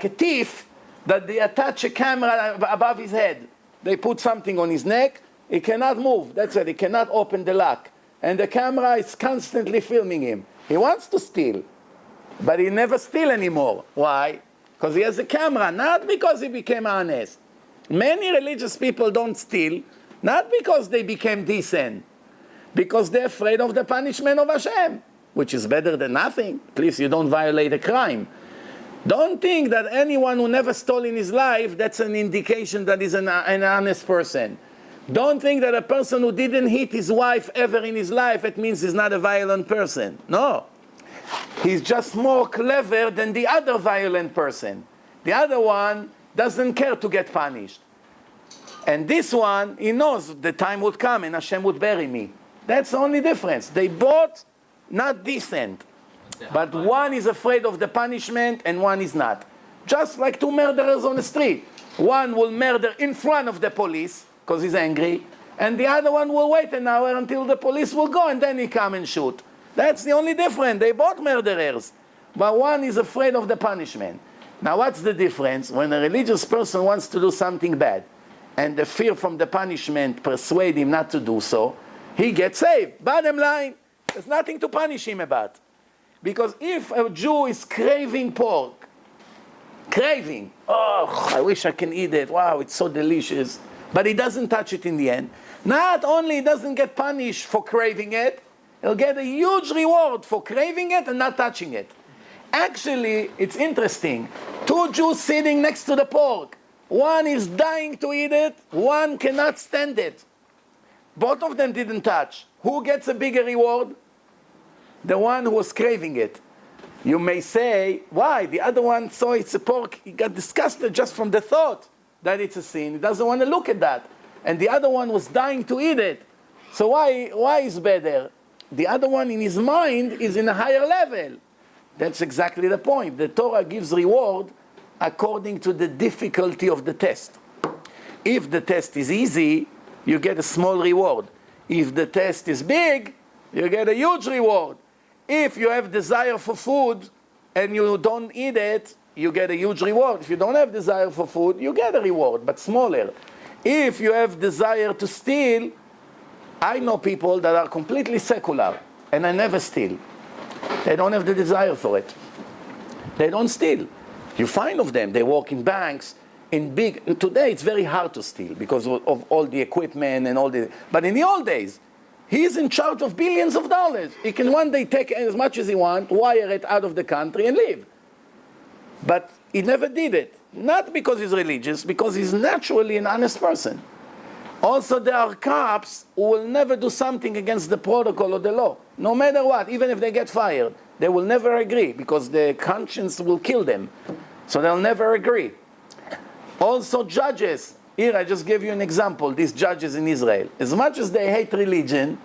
thief that they attach a camera above his head. They put something on his neck, he cannot move. That's it, he cannot open the lock. And the camera is constantly filming him. He wants to steal, but he never steals anymore. Why? Because he has a camera, not because he became honest. Many religious people don't steal, not because they became decent, because they're afraid of the punishment of Hashem, which is better than nothing. At least you don't violate a crime. Don't think that anyone who never stole in his life, that's an indication that he's an honest person. Don't think that a person who didn't hit his wife ever in his life, it means he's not a violent person. No. He's just more clever than the other violent person. The other one doesn't care to get punished. And this one, he knows the time would come and Hashem would bury me. That's the only difference. They both not decent. But one is afraid of the punishment and one is not. Just like two murderers on the street. One will murder in front of the police because he's angry, and the other one will wait an hour until the police will go and then he come and shoot. That's the only difference. They both murderers. But one is afraid of the punishment. Now what's the difference? When a religious person wants to do something bad and the fear from the punishment persuade him not to do so, he gets saved. Bottom line, there's nothing to punish him about. Because if a Jew is craving pork, oh, I wish I can eat it, wow, it's so delicious, but he doesn't touch it in the end, not only he doesn't get punished for craving it, he'll get a huge reward for craving it and not touching it. Actually, it's interesting. Two Jews sitting next to the pork. One is dying to eat it, one cannot stand it. Both of them didn't touch. Who gets a bigger reward? The one who was craving it. You may say, why? The other one saw it's a pork, he got disgusted just from the thought that it's a sin. He doesn't want to look at that. And the other one was dying to eat it. So why is better? The other one in his mind is in a higher level. That's exactly the point. The Torah gives reward according to the difficulty of the test. If the test is easy, you get a small reward. If the test is big, you get a huge reward. If you have desire for food and you don't eat it, you get a huge reward. If you don't have desire for food, you get a reward, but smaller. If you have desire to steal, I know people that are completely secular, and I never steal. They don't have the desire for it. They don't steal. You find of them, they work in banks, today it's very hard to steal because of all the equipment and all the, but in the old days, he is in charge of billions of dollars. He can one day take as much as he wants, wire it out of the country and leave. But he never did it. Not because he's religious, because he's naturally an honest person. Also, there are cops who will never do something against the protocol or the law. No matter what, even if they get fired, they will never agree because their conscience will kill them. So they'll never agree. Also, judges. Here, I just gave you an example. These judges in Israel. As much as they hate religion,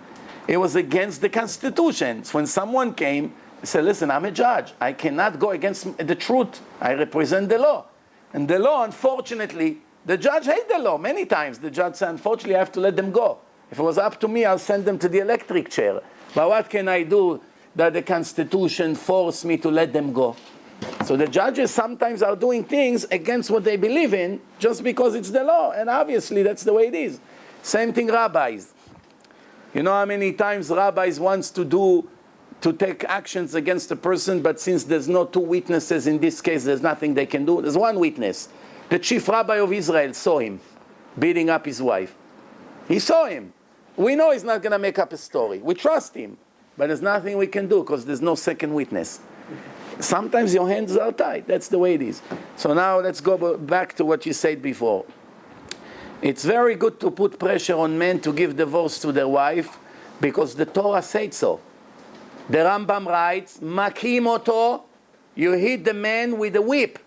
it was against the Constitution. So when someone came, he said, listen, I'm a judge. I cannot go against the truth. I represent the law. And the law, unfortunately, the judge hates the law. Many times the judge said, unfortunately, I have to let them go. If it was up to me, I'll send them to the electric chair. But what can I do that the Constitution forced me to let them go? So the judges sometimes are doing things against what they believe in just because it's the law. And obviously, that's the way it is. Same thing rabbis. You know how many times rabbis wants to take actions against a person, but since there's no two witnesses in this case, there's nothing they can do. There's one witness. The chief rabbi of Israel saw him beating up his wife. He saw him. We know he's not going to make up a story. We trust him. But there's nothing we can do because there's no second witness. Sometimes your hands are tied. That's the way it is. So now let's go back to what you said before. It's very good to put pressure on men to give divorce to their wife because the Torah said so. The Rambam writes, Makim oto, you hit the man with a whip.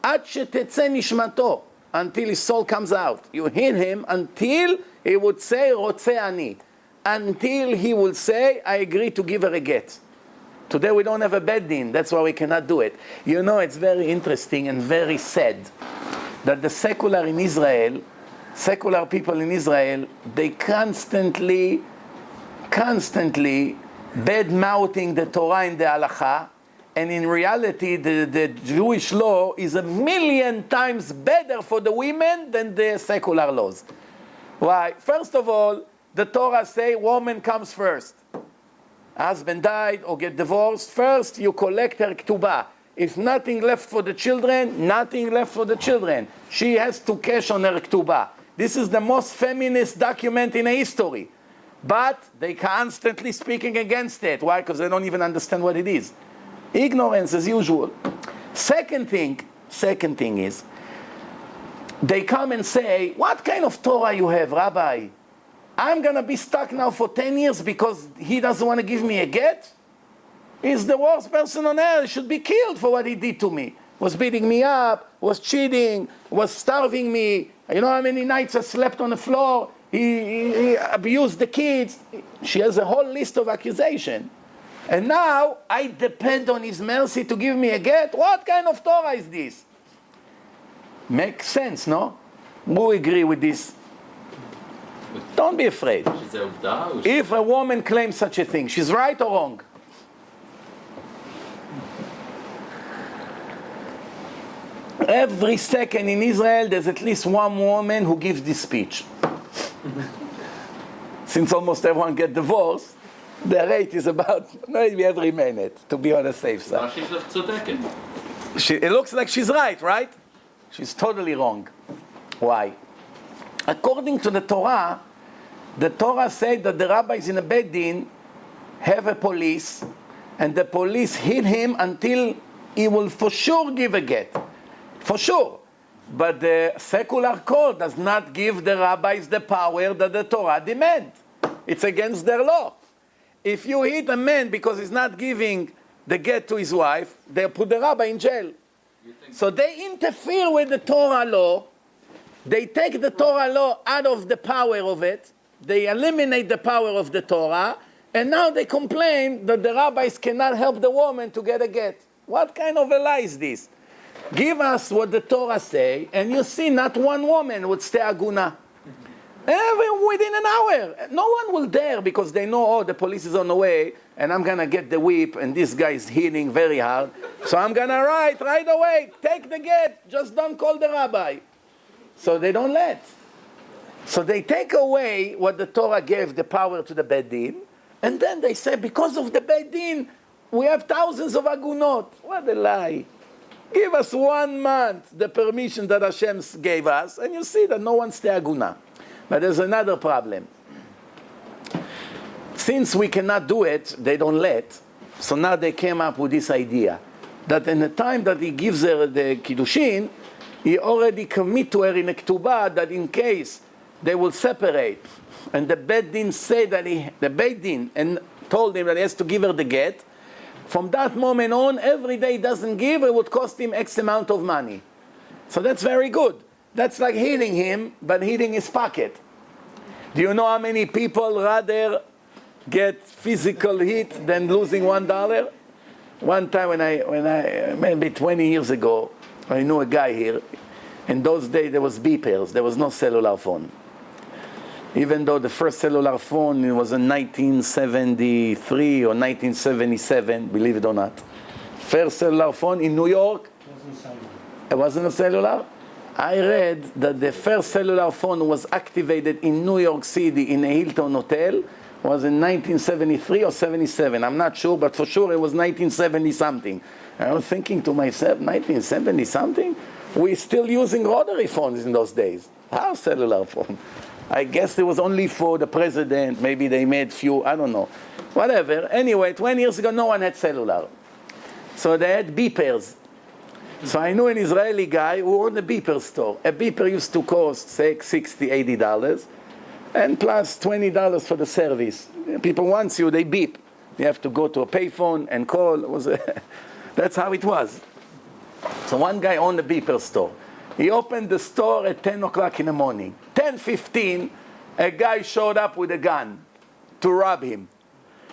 Ad shetetze nishmato, until his soul comes out. You hit him until he would say, Rotze ani. Until he will say, I agree to give her a get. Today we don't have a bed din, that's why we cannot do it. You know, it's very interesting and very sad that the secular people in Israel, they constantly bad-mouthing the Torah and the Halacha, and in reality, the Jewish law is 1,000,000 times better for the women than the secular laws. Why? First of all, the Torah say woman comes first. Husband died or get divorced, first you collect her ketubah. If nothing left for the children, nothing left for the children. She has to cash on her ketubah. This is the most feminist document in history. But they constantly speaking against it. Why? Because they don't even understand what it is. Ignorance as usual. Second thing is, they come and say, what kind of Torah you have, Rabbi? I'm going to be stuck now for 10 years because he doesn't want to give me a get? He's the worst person on earth. He should be killed for what he did to me. Was beating me up, was cheating, was starving me. You know how many nights I slept on the floor? He abused the kids. She has a whole list of accusations. And now I depend on his mercy to give me a get? What kind of Torah is this? Makes sense, no? Who agree with this? Don't be afraid. If a woman claims such a thing, she's right or wrong? Every second in Israel, there's at least one woman who gives this speech. Since almost everyone gets divorced, the rate is about maybe every minute, to be on the safe side. It looks like she's right? She's totally wrong. Why? According to the Torah said that the rabbis in a Beit Din have a police, and the police hit him until he will for sure give a get. For sure. But the secular code does not give the rabbis the power that the Torah demands. It's against their law. If you hit a man because he's not giving the get to his wife, they put the rabbi in jail. So they interfere with the Torah law. They take the Torah law out of the power of it. They eliminate the power of the Torah. And now they complain that the rabbis cannot help the woman to get a get. What kind of a lie is this? Give us what the Torah say, and you see not one woman would stay aguna. Within an hour. No one will dare because they know, oh, the police is on the way and I'm going to get the whip and this guy is healing very hard. So I'm going to write right away, take the get, just don't call the rabbi. So they don't let. So they take away what the Torah gave the power to the Beit Din, and then they say, because of the Beit Din, we have thousands of agunot. What a lie. Give us 1 month the permission that Hashem gave us, and you see that no one stay aguna. But there's another problem. Since we cannot do it, they don't let, so now they came up with this idea, that in the time that he gives her the kiddushin, he already commit to her in a ketubah that in case they will separate, and the Beit Din say that the Beit Din and told him that he has to give her the get, from that moment on, every day he doesn't give, it would cost him X amount of money. So that's very good. That's like healing him, but healing his pocket. Do you know how many people rather get physical hit than losing $1? One time when I maybe 20 years ago, I knew a guy here. In those days there was beepers, there was no cellular phone. Even though the first cellular phone was in 1973 or 1977, believe it or not. First cellular phone in New York, it wasn't a cellular. I read that the first cellular phone was activated in New York City in a Hilton hotel was in 1973 or 77. I'm not sure, but for sure it was 1970 something. I was thinking to myself, 1970 something? We're still using rotary phones in those days. How cellular phone? I guess it was only for the president. Maybe they made few, I don't know. Whatever. Anyway, 20 years ago, no one had cellular. So they had beepers. So I knew an Israeli guy who owned a beeper store. A beeper used to cost, say, $60, $80, and plus $20 for the service. People want you, they beep. You have to go to a payphone and call. That's how it was. So one guy owned a beeper store. He opened the store at 10 o'clock in the morning. 10:15, a guy showed up with a gun to rob him.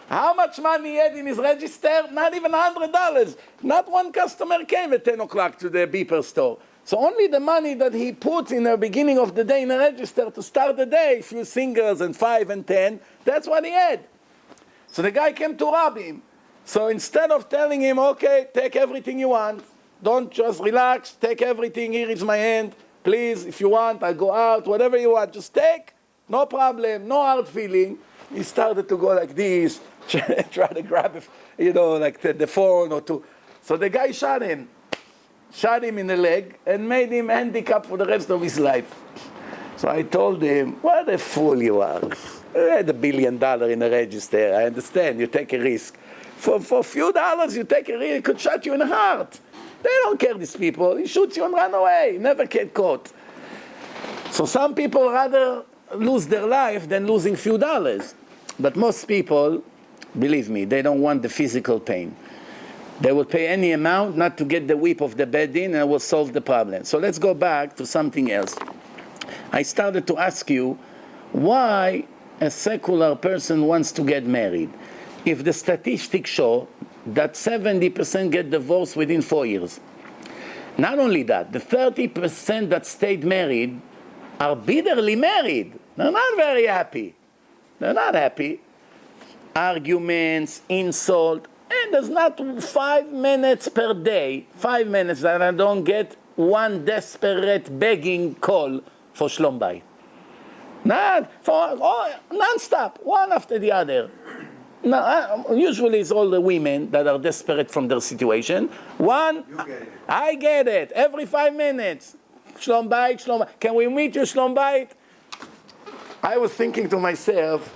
How much money he had in his register? Not even $100. Not one customer came at 10 o'clock to the beeper store. So only the money that he put in the beginning of the day in the register to start the day, a few singles and 5 and 10, that's what he had. So the guy came to rob him. So instead of telling him, okay, take everything you want, don't just relax, take everything, here is my hand, please, if you want, I'll go out, whatever you want, just take, no problem, no hard feeling. He started to go like this, try to grab, like the phone or two. So the guy shot him in the leg, and made him handicapped for the rest of his life. So I told him, what a fool you are. You had $1 billion in the register, I understand, you take a risk. For a few dollars, you take a risk, it could shot you in the heart. They don't care, these people. He shoots you and run away, never get caught. So some people rather lose their life than losing few dollars. But most people, believe me, they don't want the physical pain. They will pay any amount not to get the whip of the Beit Din, and it will solve the problem. So let's go back to something else. I started to ask you why a secular person wants to get married. If the statistics show that 70% get divorced within 4 years. Not only that, the 30% that stayed married are bitterly married. They're not very happy. They're not happy. Arguments, insult, and there's not 5 minutes per day, 5 minutes that I don't get one desperate begging call for shlom bayit. Non-stop, one after the other. Now, usually it's all the women that are desperate from their situation. One, I get it, every 5 minutes. Shlom bayit, shlom bayit. Can we meet you, shlom bayit? I was thinking to myself,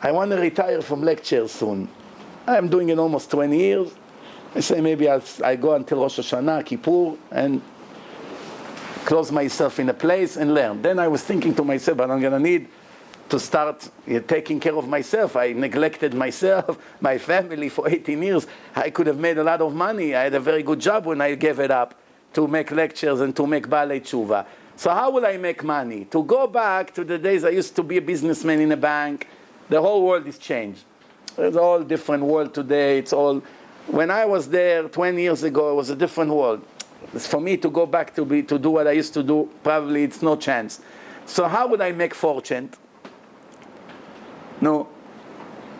I want to retire from lectures soon. I'm doing it almost 20 years. I say maybe I go until Rosh Hashanah, Kippur, and close myself in a place and learn. Then I was thinking to myself, but I'm going to need to start taking care of myself. I neglected myself, my family for 18 years. I could have made a lot of money. I had a very good job when I gave it up to make lectures and to make Baalei Tshuva. So how will I make money? To go back to the days I used to be a businessman in a bank, the whole world is changed. It's all different world today. It's all, when I was there 20 years ago, it was a different world. For me to go back to do what I used to do, probably it's no chance. So how would I make fortune? No.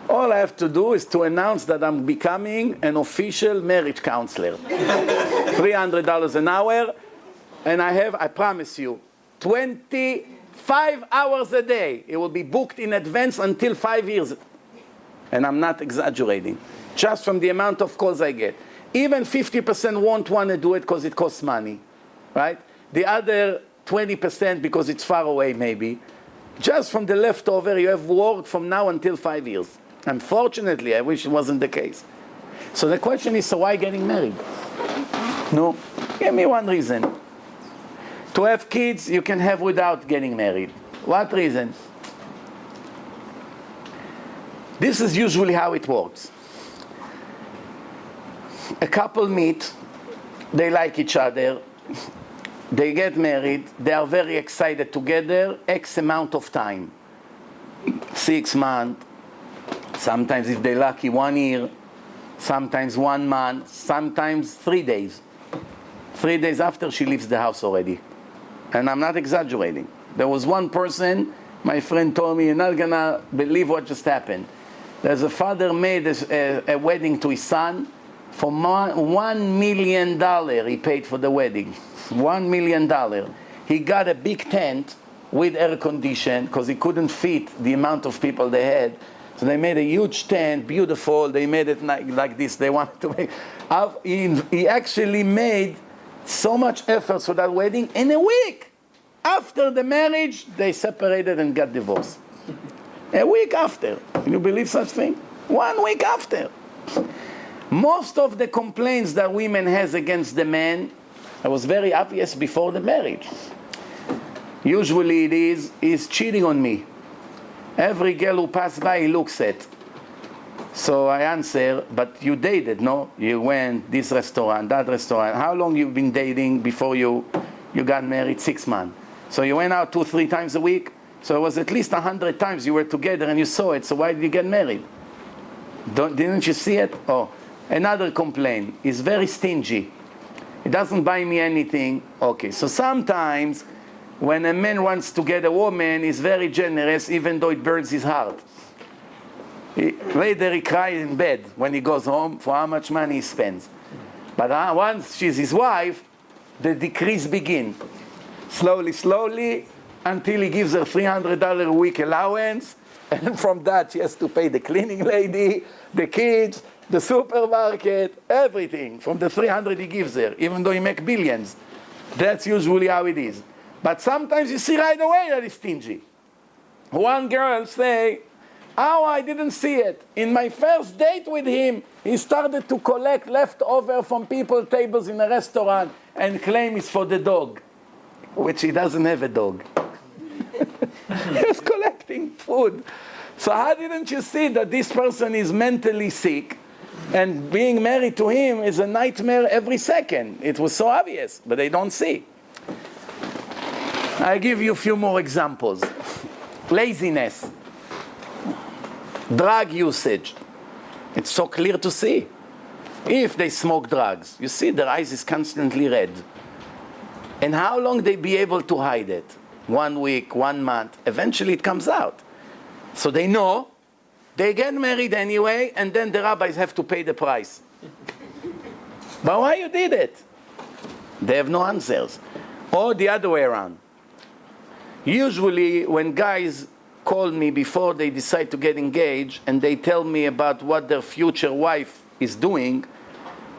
All I have to do is to announce that I'm becoming an official marriage counselor. $300 an hour, and I promise you, 25 hours a day. It will be booked in advance until 5 years. And I'm not exaggerating. Just from the amount of calls I get. Even 50% won't want to do it because it costs money, right? The other 20% because it's far away maybe. Just from the leftover, you have work from now until 5 years. Unfortunately, I wish it wasn't the case. So the question is, so why getting married? No, give me one reason. To have kids, you can have without getting married. What reason? This is usually how it works. A couple meet, they like each other, they get married, they are very excited together, X amount of time. 6 months, sometimes if they're lucky 1 year, sometimes 1 month, sometimes 3 days. 3 days after she leaves the house already. And I'm not exaggerating. There was one person, my friend told me, you're not gonna believe what just happened. There's a father made a wedding to his son. For $1 million he paid for the wedding. $1 million. He got a big tent with air condition because he couldn't fit the amount of people they had. So they made a huge tent, beautiful. They made it like this. They wanted to make. He actually made so much effort for that wedding. In a week after the marriage, they separated and got divorced. A week after. Can you believe such thing? 1 week after. Most of the complaints that women has against the man, it was very obvious before the marriage. Usually it is, he's cheating on me. Every girl who passes by, he looks at. So I answer, but you dated, no? You went this restaurant, that restaurant. How long you've been dating before you got married? 6 months. So you went out 2-3 times a week? So it was at least 100 times you were together and you saw it. So why did you get married? Didn't you see it? Oh. Another complaint, he's very stingy. He doesn't buy me anything. Okay, so sometimes when a man wants to get a woman, he's very generous even though it burns his heart. Later he cries in bed when he goes home for how much money he spends. But once she's his wife, the decrease begins. Slowly, until he gives her $300 a week allowance, and from that she has to pay the cleaning lady, the kids, the supermarket, everything from the 300 he gives her, even though he makes billions. That's usually how it is. But sometimes you see right away that he's stingy. One girl say, oh, I didn't see it. In my first date with him, he started to collect leftover from people's tables in a restaurant and claim it's for the dog, which he doesn't have a dog. He was collecting food. So how didn't you see that this person is mentally sick? And being married to him is a nightmare every second. It was so obvious, but they don't see. I'll give you a few more examples. Laziness. Drug usage. It's so clear to see. If they smoke drugs, you see their eyes is constantly red. And how long they be able to hide it? 1 week, 1 month. Eventually it comes out. So they know. They get married anyway, and then the rabbis have to pay the price. But why you did it? They have no answers. Or the other way around. Usually when guys call me before they decide to get engaged, and they tell me about what their future wife is doing,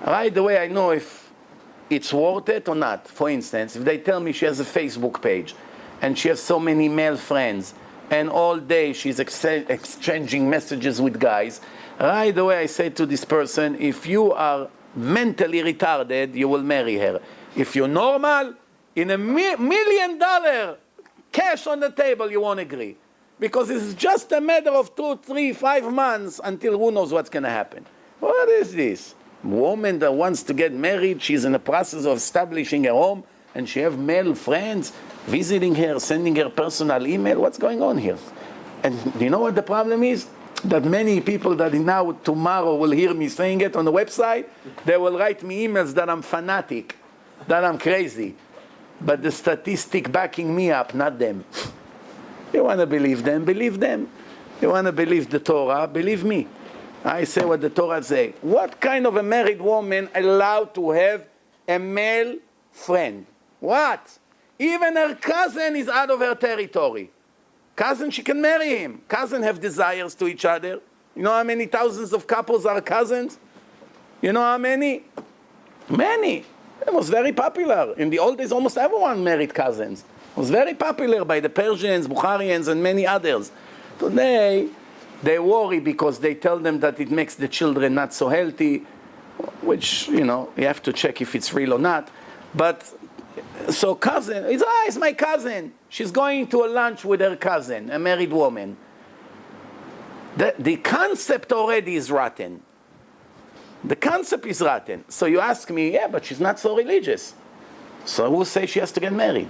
right away I know if it's worth it or not. For instance, if they tell me she has a Facebook page, and she has so many male friends, and all day she's exchanging messages with guys, right away I say to this person, if you are mentally retarded, you will marry her. If you're normal, in $1 million cash on the table, you won't agree. Because it's just a matter of 2, 3, 5 months until who knows what's going to happen. What is this? A woman that wants to get married, she's in the process of establishing a home, and she have male friends visiting her, sending her personal email. What's going on here? And you know what the problem is? That many people that now tomorrow will hear me saying it on the website, they will write me emails that I'm fanatic, that I'm crazy. But the statistic backing me up, not them. You want to believe them, believe them. You want to believe the Torah, believe me. I say what the Torah say. What kind of a married woman allowed to have a male friend? What? Even her cousin is out of her territory. Cousin, she can marry him. Cousin have desires to each other. You know how many thousands of couples are cousins? You know how many? Many. It was very popular. In the old days, almost everyone married cousins. It was very popular by the Persians, Bukharians, and many others. Today, they worry because they tell them that it makes the children not so healthy, which, you know, you have to check if it's real or not. But, so cousin, it's my cousin. She's going to a lunch with her cousin, a married woman. The concept already is rotten. The concept is rotten. So you ask me, yeah, but she's not so religious. So who say she has to get married?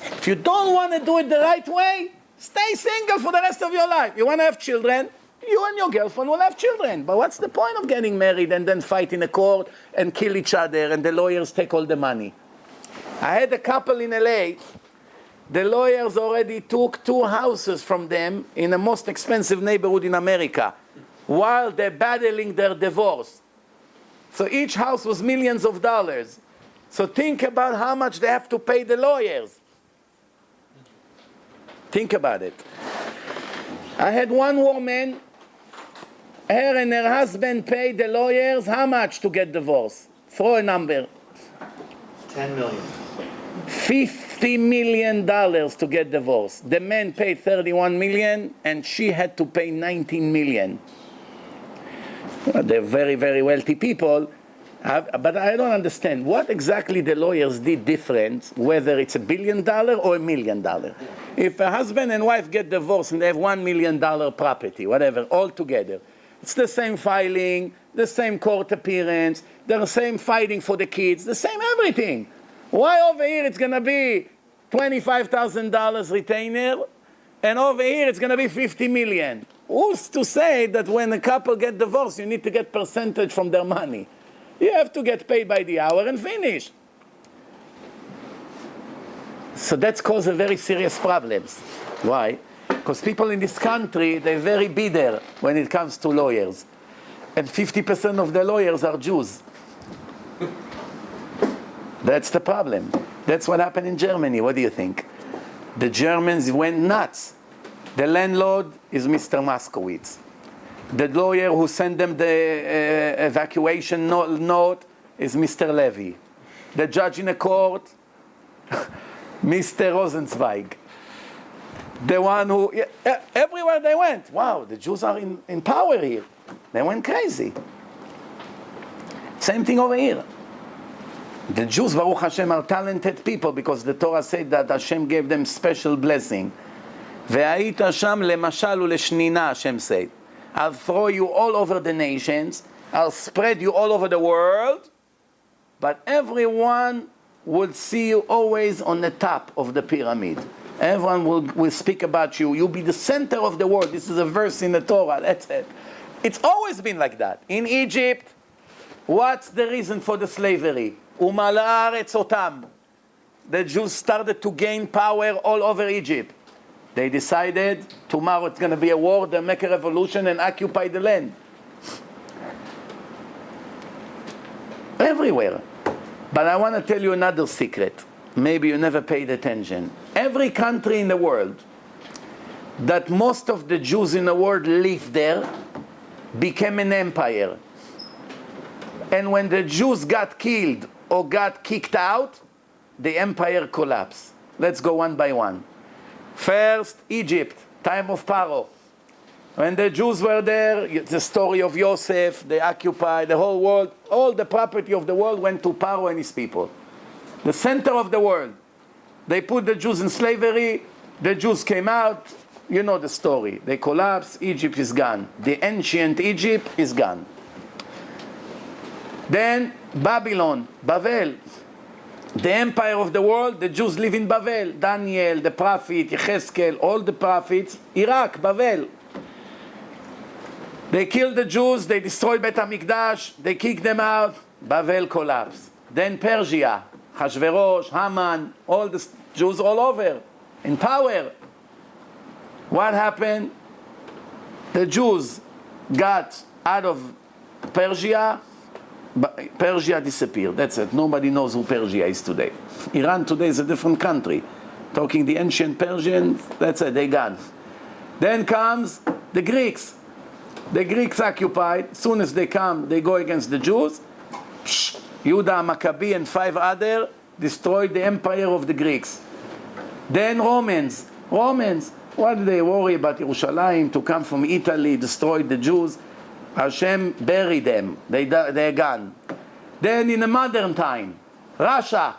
If you don't want to do it the right way, stay single for the rest of your life. You want to have children, you and your girlfriend will have children. But what's the point of getting married and then fight in a court and kill each other and the lawyers take all the money? I had a couple in LA. The lawyers already took 2 houses from them in the most expensive neighborhood in America while they're battling their divorce. So each house was millions of dollars. So think about how much they have to pay the lawyers. Think about it. I had one woman, her and her husband paid the lawyers how much to get divorced? Throw a number. 10 million. $50 million to get divorced. The man paid 31 million and she had to pay 19 million. They're very, very wealthy people. But I don't understand what exactly the lawyers did different, whether it's $1 billion or $1 million. If a husband and wife get divorced and they have $1 million property, whatever, all together, it's the same filing, the same court appearance, the same fighting for the kids, the same everything. Why over here it's going to be $25,000 retainer and over here it's going to be $50 million? Who's to say that when a couple get divorced, you need to get percentage from their money? You have to get paid by the hour and finish. So that's caused very serious problems. Why? Because people in this country, they're very bitter when it comes to lawyers. And 50% of the lawyers are Jews. That's the problem. That's what happened in Germany. What do you think? The Germans went nuts. The landlord is Mr. Moskowitz. The lawyer who sent them the evacuation note is Mr. Levy. The judge in the court, Mr. Rosenzweig. The one who, everywhere they went, wow, the Jews are in power here. They went crazy. Same thing over here. The Jews, Baruch Hashem, are talented people because the Torah said that Hashem gave them special blessing. והיית שם למשל ולשנינה, Hashem said. I'll throw you all over the nations. I'll spread you all over the world. But everyone will see you always on the top of the pyramid. Everyone will speak about you. You'll be the center of the world. This is a verse in the Torah. That's it. It's always been like that. In Egypt, what's the reason for the slavery? ומלאה הארץ אותם. The Jews started to gain power all over Egypt. They decided tomorrow it's going to be a war, they'll make a revolution and occupy the land. Everywhere. But I want to tell you another secret. Maybe you never paid attention. Every country in the world that most of the Jews in the world live there became an empire. And when the Jews got killed or got kicked out, the empire collapsed. Let's go one by one. First, Egypt, time of Paro. When the Jews were there, the story of Yosef, they occupied the whole world. All the property of the world went to Paro and his people. The center of the world. They put the Jews in slavery. The Jews came out. You know the story. They collapsed. Egypt is gone. The ancient Egypt is gone. Then Babylon, Babel. The empire of the world, the Jews live in Babel. Daniel, the prophet, Yechezkel, all the prophets. Iraq, Babel. They killed the Jews, they destroyed Bet HaMikdash, they kicked them out. Babel collapsed. Then Persia, Hashverosh, Haman, all the Jews all over, in power. What happened? The Jews got out of Persia, but Persia disappeared. That's it. Nobody knows who Persia is today. Iran today is a different country. Talking the ancient Persians, that's it, they gone. Then comes the Greeks. The Greeks occupied. As soon as they come, they go against the Jews. Yehuda Maccabi and 5 other destroyed the empire of the Greeks. Then Romans. What did they worry about Yerushalayim to come from Italy, destroyed the Jews? Hashem buried them. They're gone. Then in the modern time, Russia.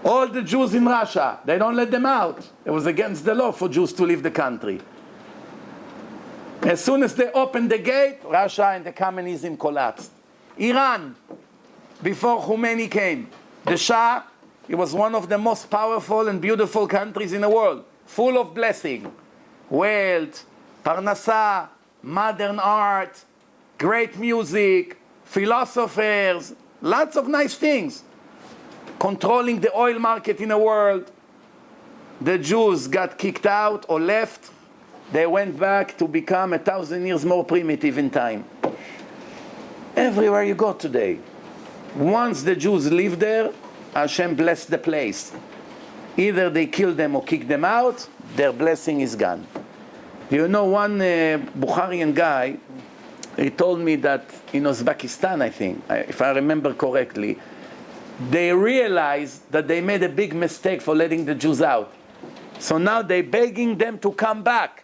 All the Jews in Russia, they don't let them out. It was against the law for Jews to leave the country. As soon as they opened the gate, Russia and the communism collapsed. Iran, before Khomeini came, the Shah, he was one of the most powerful and beautiful countries in the world, full of blessing, wealth, parnasa, modern art, great music, philosophers, lots of nice things. Controlling the oil market in the world. The Jews got kicked out or left. They went back to become 1,000 years more primitive in time. Everywhere you go today, once the Jews live there, Hashem blessed the place. Either they kill them or kick them out, their blessing is gone. You know, one Bukharian guy, he told me that in Uzbekistan, I think, if I remember correctly, they realized that they made a big mistake for letting the Jews out. So now they're begging them to come back.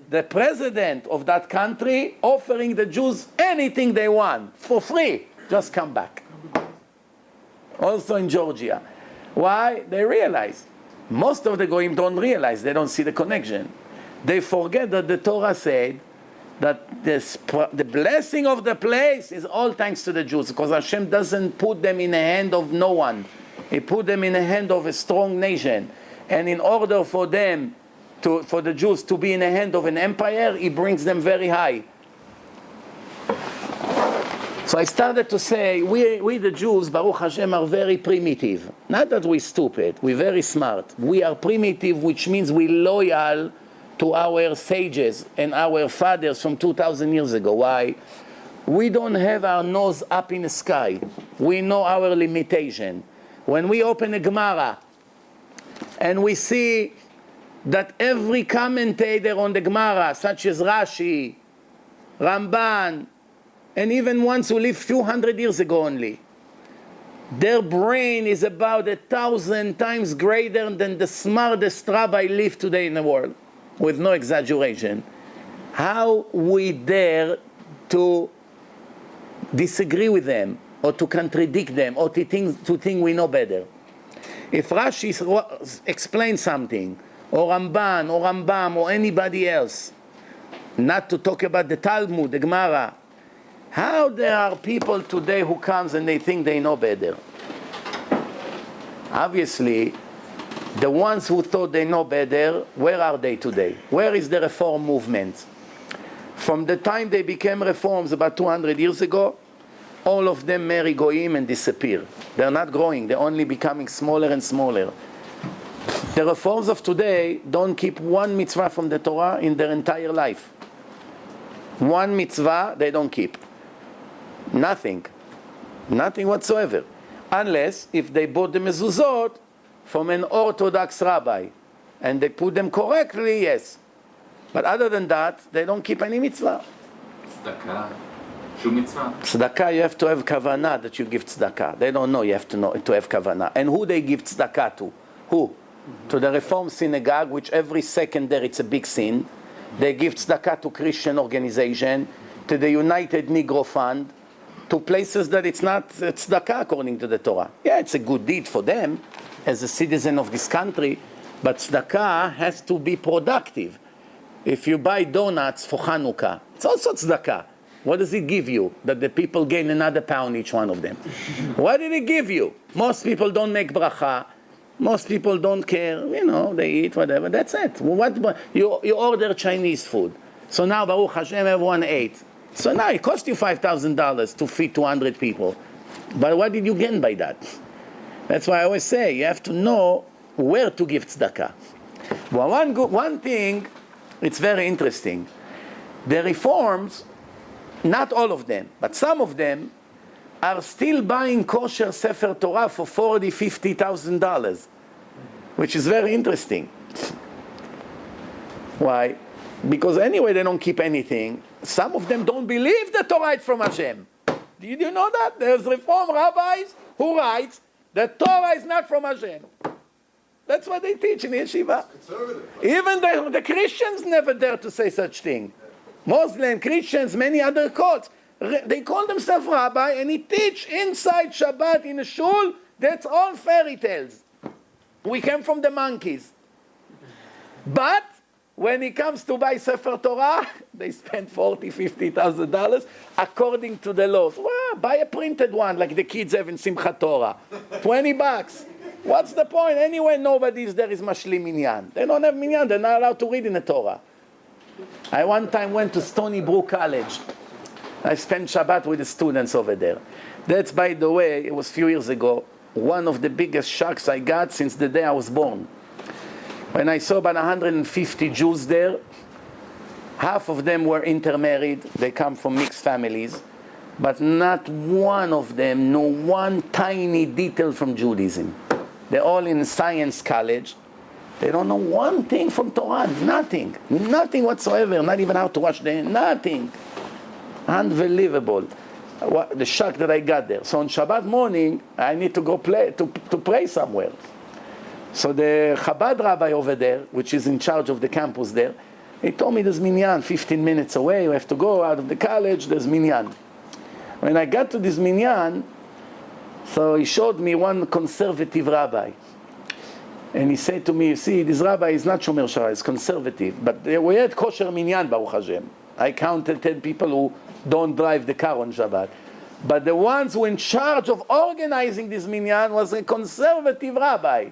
The president of that country offering the Jews anything they want for free. Just come back. Also in Georgia. Why? They realize. Most of the Goyim don't realize. They don't see the connection. They forget that the Torah said that the blessing of the place is all thanks to the Jews, because Hashem doesn't put them in the hand of no one. He put them in the hand of a strong nation. And in order for them, for the Jews to be in the hand of an empire, He brings them very high. So I started to say, we the Jews, Baruch Hashem, are very primitive. Not that we're stupid, we're very smart. We are primitive, which means we're loyal to our sages and our fathers from 2,000 years ago. Why? We don't have our nose up in the sky. We know our limitation. When we open a Gemara and we see that every commentator on the Gemara, such as Rashi, Ramban, and even ones who lived a few hundred years ago only, their brain is about 1,000 times greater than the smartest rabbi live today in the world. With no exaggeration. How we dare to disagree with them, or to contradict them, or to think we know better? If Rashi explains something, or Ramban, or Rambam, or anybody else, not to talk about the Talmud, the Gemara, how there are people today who comes and they think they know better? Obviously, the ones who thought they know better, where are they today? Where is the reform movement? From the time they became reforms about 200 years ago, all of them marry goyim and disappear. They're not growing, they're only becoming smaller and smaller. The reforms of today don't keep one mitzvah from the Torah in their entire life. One mitzvah they don't keep. Nothing. Nothing whatsoever. Unless if they bought the mezuzot from an Orthodox rabbi, and they put them correctly, yes. But other than that, they don't keep any mitzvah. Tzedakah, shum mitzvah. Tzedakah, you have to have kavanah that you give tzedakah. They don't know you have to have kavanah. And who they give tzedakah to? Who? To the Reform Synagogue, which every second there it's a big sin. They give tzedakah to Christian organization, to the United Negro Fund, to places that it's not tzedakah according to the Torah. Yeah, it's a good deed for them as a citizen of this country, but tzedakah has to be productive. If you buy donuts for Hanukkah, it's also tzedakah. What does it give you? That the people gain another pound each one of them. What did it give you? Most people don't make bracha. Most people don't care. You know, they eat whatever. That's it. You order Chinese food. So now, Baruch Hashem, everyone ate. So now it cost you $5,000 to feed 200 people. But what did you gain by that? That's why I always say, you have to know where to give tzedakah. Well, one thing, it's very interesting. The reforms, not all of them, but some of them, are still buying kosher Sefer Torah for $40,000-$50,000, which is very interesting. Why? Because anyway, they don't keep anything. Some of them don't believe the Torah is from Hashem. Did you know that? There's Reform rabbis who writes the Torah is not from Hashem. That's what they teach in yeshiva. Even the Christians never dare to say such thing. Muslim, Christians, many other cults, they call themselves rabbi and he teach inside Shabbat in a shul, that's all fairy tales. We came from the monkeys. But when it comes to buy Sefer Torah, they spend $40,000-$50,000 according to the laws. Well, buy a printed one like the kids have in Simchat Torah. $20. What's the point? Anyway, nobody's there is mashlim minyan. They don't have minyan. They're not allowed to read in the Torah. I one time went to Stony Brook College. I spent Shabbat with the students over there. That's, by the way, it was a few years ago, one of the biggest shocks I got since the day I was born. When I saw about 150 Jews there, half of them were intermarried. They come from mixed families. But not one of them know one tiny detail from Judaism. They're all in science college. They don't know one thing from Torah, nothing. Nothing whatsoever, not even how to wash their hands, nothing. Unbelievable. The shock that I got there. So on Shabbat morning, I need to go to pray somewhere. So the Chabad rabbi over there, which is in charge of the campus there, he told me there's minyan 15 minutes away. You have to go out of the college, there's minyan. When I got to this minyan, so he showed me one conservative rabbi. And he said to me, you see, this rabbi is not Shomer Shara, he's conservative. But we had kosher minyan, Baruch Hashem. I counted 10 people who don't drive the car on Shabbat. But the ones who were in charge of organizing this minyan was a conservative rabbi.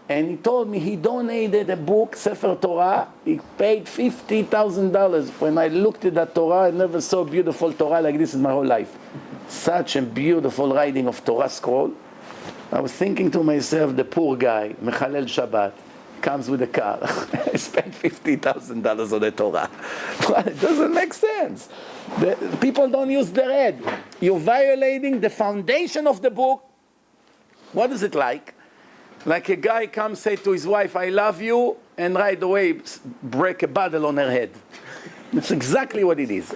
And he told me he donated a book, Sefer Torah. He paid $50,000. When I looked at that Torah, I never saw beautiful Torah like this in my whole life. Such a beautiful writing of Torah scroll. I was thinking to myself, the poor guy, Mechalel Shabbat, comes with a car. I spent $50,000 on the Torah. It doesn't make sense. People don't use their head. You're violating the foundation of the book. What is it like? Like a guy comes, say to his wife, I love you, and right away break a bottle on her head. That's exactly what it is.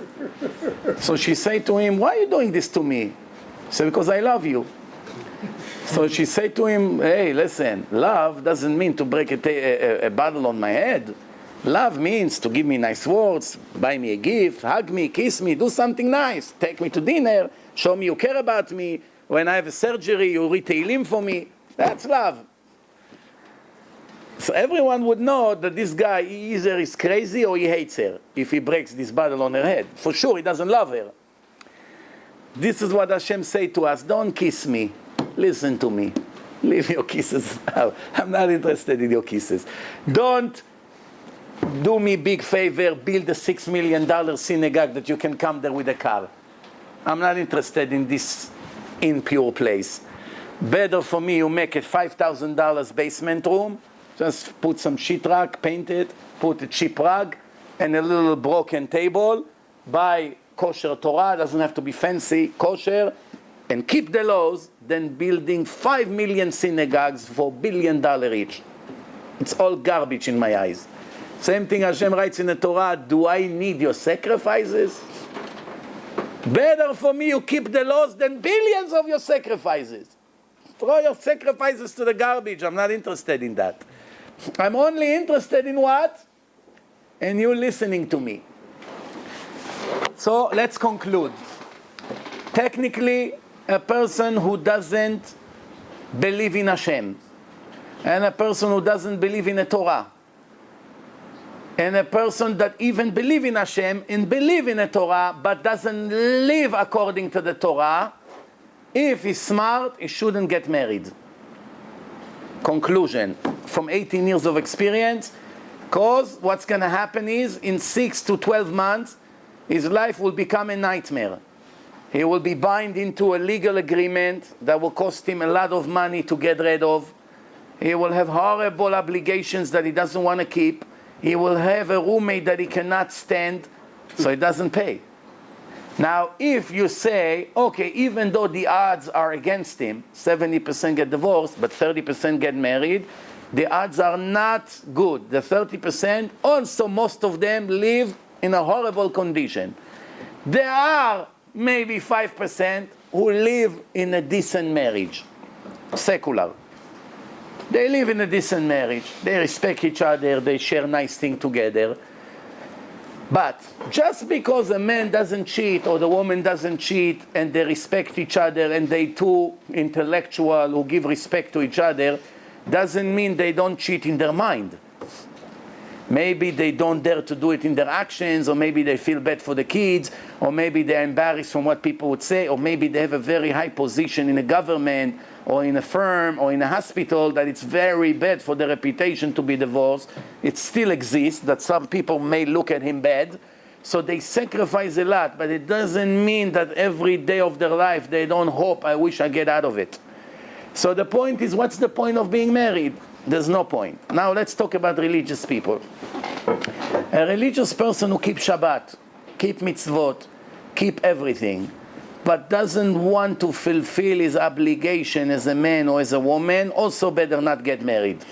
So she said to him, why are you doing this to me? He said, because I love you. So she said to him, hey, listen, love doesn't mean to break a bottle on my head. Love means to give me nice words, buy me a gift, hug me, kiss me, do something nice, take me to dinner, show me you care about me. When I have a surgery, you read Tehillim for me. That's love. So everyone would know that this guy either is crazy or he hates her if he breaks this bottle on her head. For sure, he doesn't love her. This is what Hashem say to us. Don't kiss me. Listen to me. Leave your kisses out. I'm not interested in your kisses. Don't do me big favor, build a $6 million synagogue that you can come there with a car. I'm not interested in this impure place. Better for me, you make a $5,000 basement room, just put some sheetrock, paint it, put a cheap rug, and a little broken table, buy kosher Torah, doesn't have to be fancy, kosher, and keep the laws, than building 5 million synagogues for $1 billion each. It's all garbage in my eyes. Same thing Hashem writes in the Torah, do I need your sacrifices? Better for me you keep the laws than billions of your sacrifices. Throw your sacrifices to the garbage. I'm not interested in that. I'm only interested in what? And you listening to me. So let's conclude. Technically, a person who doesn't believe in Hashem, and a person who doesn't believe in the Torah, and a person that even believe in Hashem and believe in the Torah but doesn't live according to the Torah, if he's smart, he shouldn't get married. Conclusion, from 18 years of experience, because what's going to happen is, in 6 to 12 months, his life will become a nightmare. He will be bound into a legal agreement that will cost him a lot of money to get rid of. He will have horrible obligations that he doesn't want to keep. He will have a roommate that he cannot stand, so he doesn't pay. Now, if you say, okay, even though the odds are against him, 70% get divorced, but 30% get married, the odds are not good. The 30%, also most of them live in a horrible condition. There are maybe 5% who live in a decent marriage, secular. They live in a decent marriage. They respect each other. They share nice things together. But just because a man doesn't cheat or the woman doesn't cheat and they respect each other and they too intellectual who give respect to each other, doesn't mean they don't cheat in their mind. Maybe they don't dare to do it in their actions, or maybe they feel bad for the kids, or maybe they're embarrassed from what people would say, or maybe they have a very high position in a government or in a firm or in a hospital that it's very bad for their reputation to be divorced. It still exists that some people may look at him bad, so they sacrifice a lot, but it doesn't mean that every day of their life they don't hope, I wish I get out of it. So the point is, what's the point of being married? There's no point. Now let's talk about religious people. A religious person who keeps Shabbat, keep mitzvot, keep everything, but doesn't want to fulfill his obligation as a man or as a woman, also better not get married.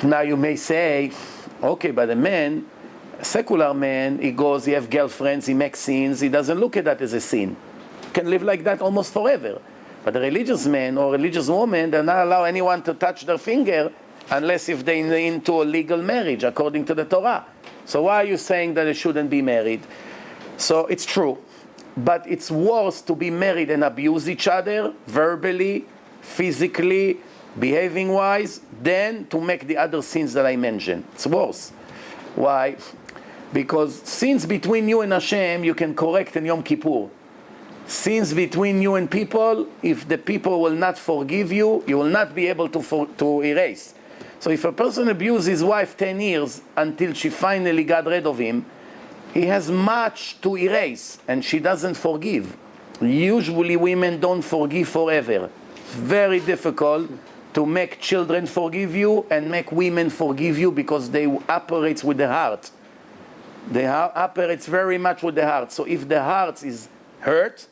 Now you may say, okay, but a man, a secular man, he goes, he has girlfriends, he makes sins, he doesn't look at that as a sin. He can live like that almost forever. But a religious man or religious woman, they're not allow anyone to touch their finger unless if they're into a legal marriage according to the Torah. So why are you saying that they shouldn't be married? So it's true, but it's worse to be married and abuse each other verbally, physically, behaving wise, than to make the other sins that I mentioned. It's worse. Why? Because sins between you and Hashem you can correct in Yom Kippur. Sins between you and people, if the people will not forgive you, you will not be able to erase. So if a person abuses his wife 10 years until she finally got rid of him, he has much to erase, and she doesn't forgive. Usually women don't forgive forever. It's very difficult to make children forgive you and make women forgive you because they operate with the heart. They operates very much with the heart. So if the heart is hurt,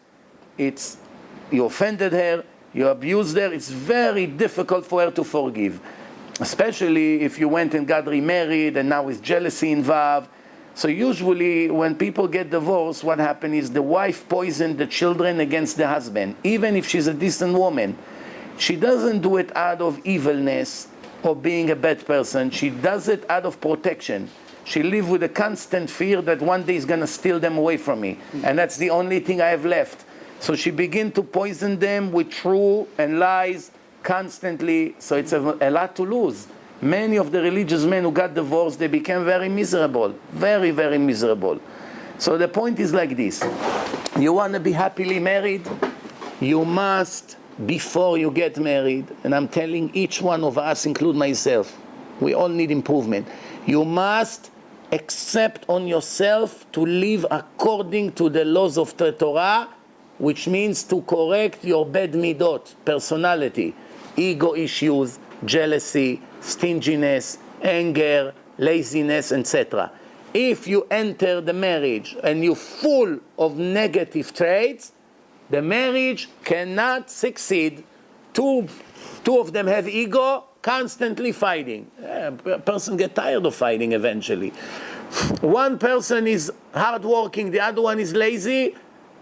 you offended her, you abused her, it's very difficult for her to forgive. Especially if you went and got remarried and now with jealousy involved. So usually when people get divorced, what happens is the wife poisoned the children against the husband. Even if she's a decent woman, she doesn't do it out of evilness or being a bad person. She does it out of protection. She lives with a constant fear that one day he's going to steal them away from me. And that's the only thing I have left. So she begins to poison them with truth and lies constantly. So it's a lot to lose. Many of the religious men who got divorced, they became very miserable. Very, very miserable. So the point is like this. You want to be happily married? You must, before you get married, and I'm telling each one of us, include myself, we all need improvement. You must accept on yourself to live according to the laws of the Torah, which means to correct your bad midot, personality, ego issues, jealousy, stinginess, anger, laziness, etc. If you enter the marriage and you're full of negative traits, the marriage cannot succeed. Two of them have ego, constantly fighting. A person gets tired of fighting eventually. One person is hardworking, the other one is lazy.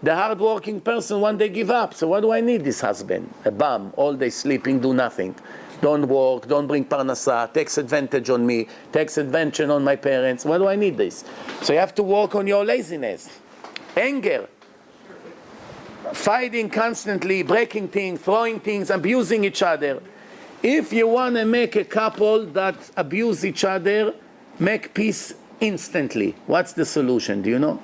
The hard-working person one day give up. So what do I need this husband? A bum, all day sleeping, do nothing. Don't work, don't bring parnasa, takes advantage on me, takes advantage on my parents. Why do I need this? So you have to work on your laziness. Anger. Fighting constantly, breaking things, throwing things, abusing each other. If you want to make a couple that abuse each other, make peace instantly. What's the solution? Do you know?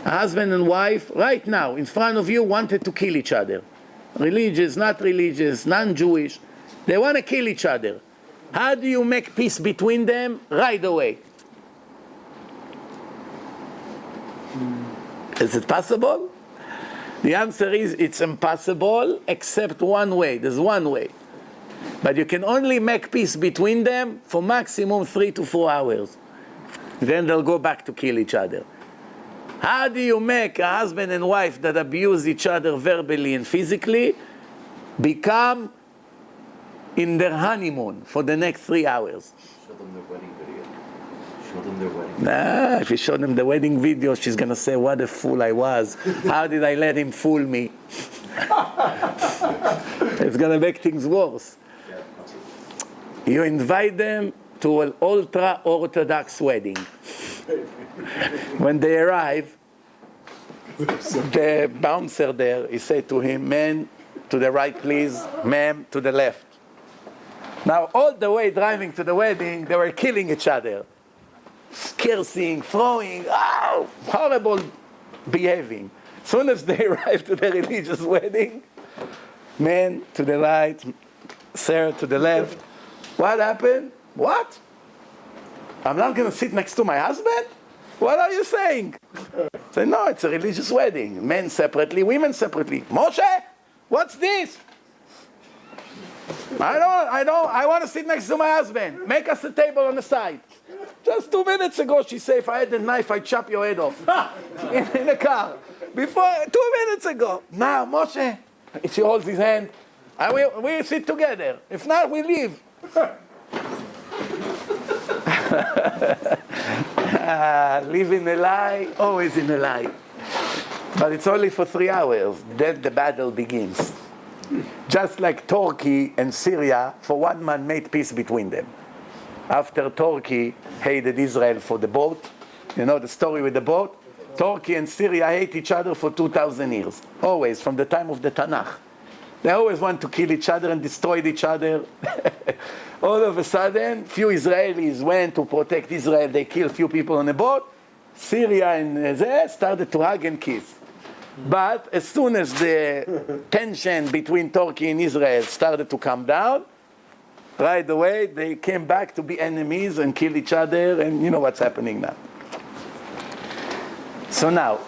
A husband and wife, right now, in front of you, wanted to kill each other. Religious, not religious, non-Jewish. They want to kill each other. How do you make peace between them? Right away. Is it possible? The answer is it's impossible, except one way. There's one way. But you can only make peace between them for maximum 3 to 4 hours. Then they'll go back to kill each other. How do you make a husband and wife that abuse each other verbally and physically become in their honeymoon for the next 3 hours? Show them their wedding video. Show them their wedding Nah, if you show them the wedding video, she's going to say, what a fool I was. How did I let him fool me? It's going to make things worse. You invite them to an ultra-Orthodox wedding. When they arrive, the bouncer there, he said to him, man, to the right please, ma'am, to the left. Now, all the way driving to the wedding, they were killing each other. Cursing, throwing, horrible behaving. As soon as they arrived to the religious wedding, man to the right, sir to the left. What happened? What? I'm not going to sit next to my husband? What are you saying? Say, no, it's a religious wedding. Men separately, women separately. Moshe, what's this? I want to sit next to my husband. Make us a table on the side. Just 2 minutes ago, she said, if I had a knife, I'd chop your head off. in the car. Before, 2 minutes ago. Now, Moshe, she holds his hand. We sit together. If not, we leave. Live in a lie, always in a lie. But it's only for 3 hours. Then the battle begins. Just like Turkey and Syria, for 1 month made peace between them. After Turkey hated Israel for the boat, you know the story with the boat? Turkey and Syria hate each other for 2,000 years. Always, from the time of the Tanakh. They always want to kill each other and destroy each other. All of a sudden, few Israelis went to protect Israel. They killed few people on a boat. Syria and they started to hug and kiss. But as soon as the tension between Turkey and Israel started to come down, right away they came back to be enemies and kill each other, and you know what's happening now. So now,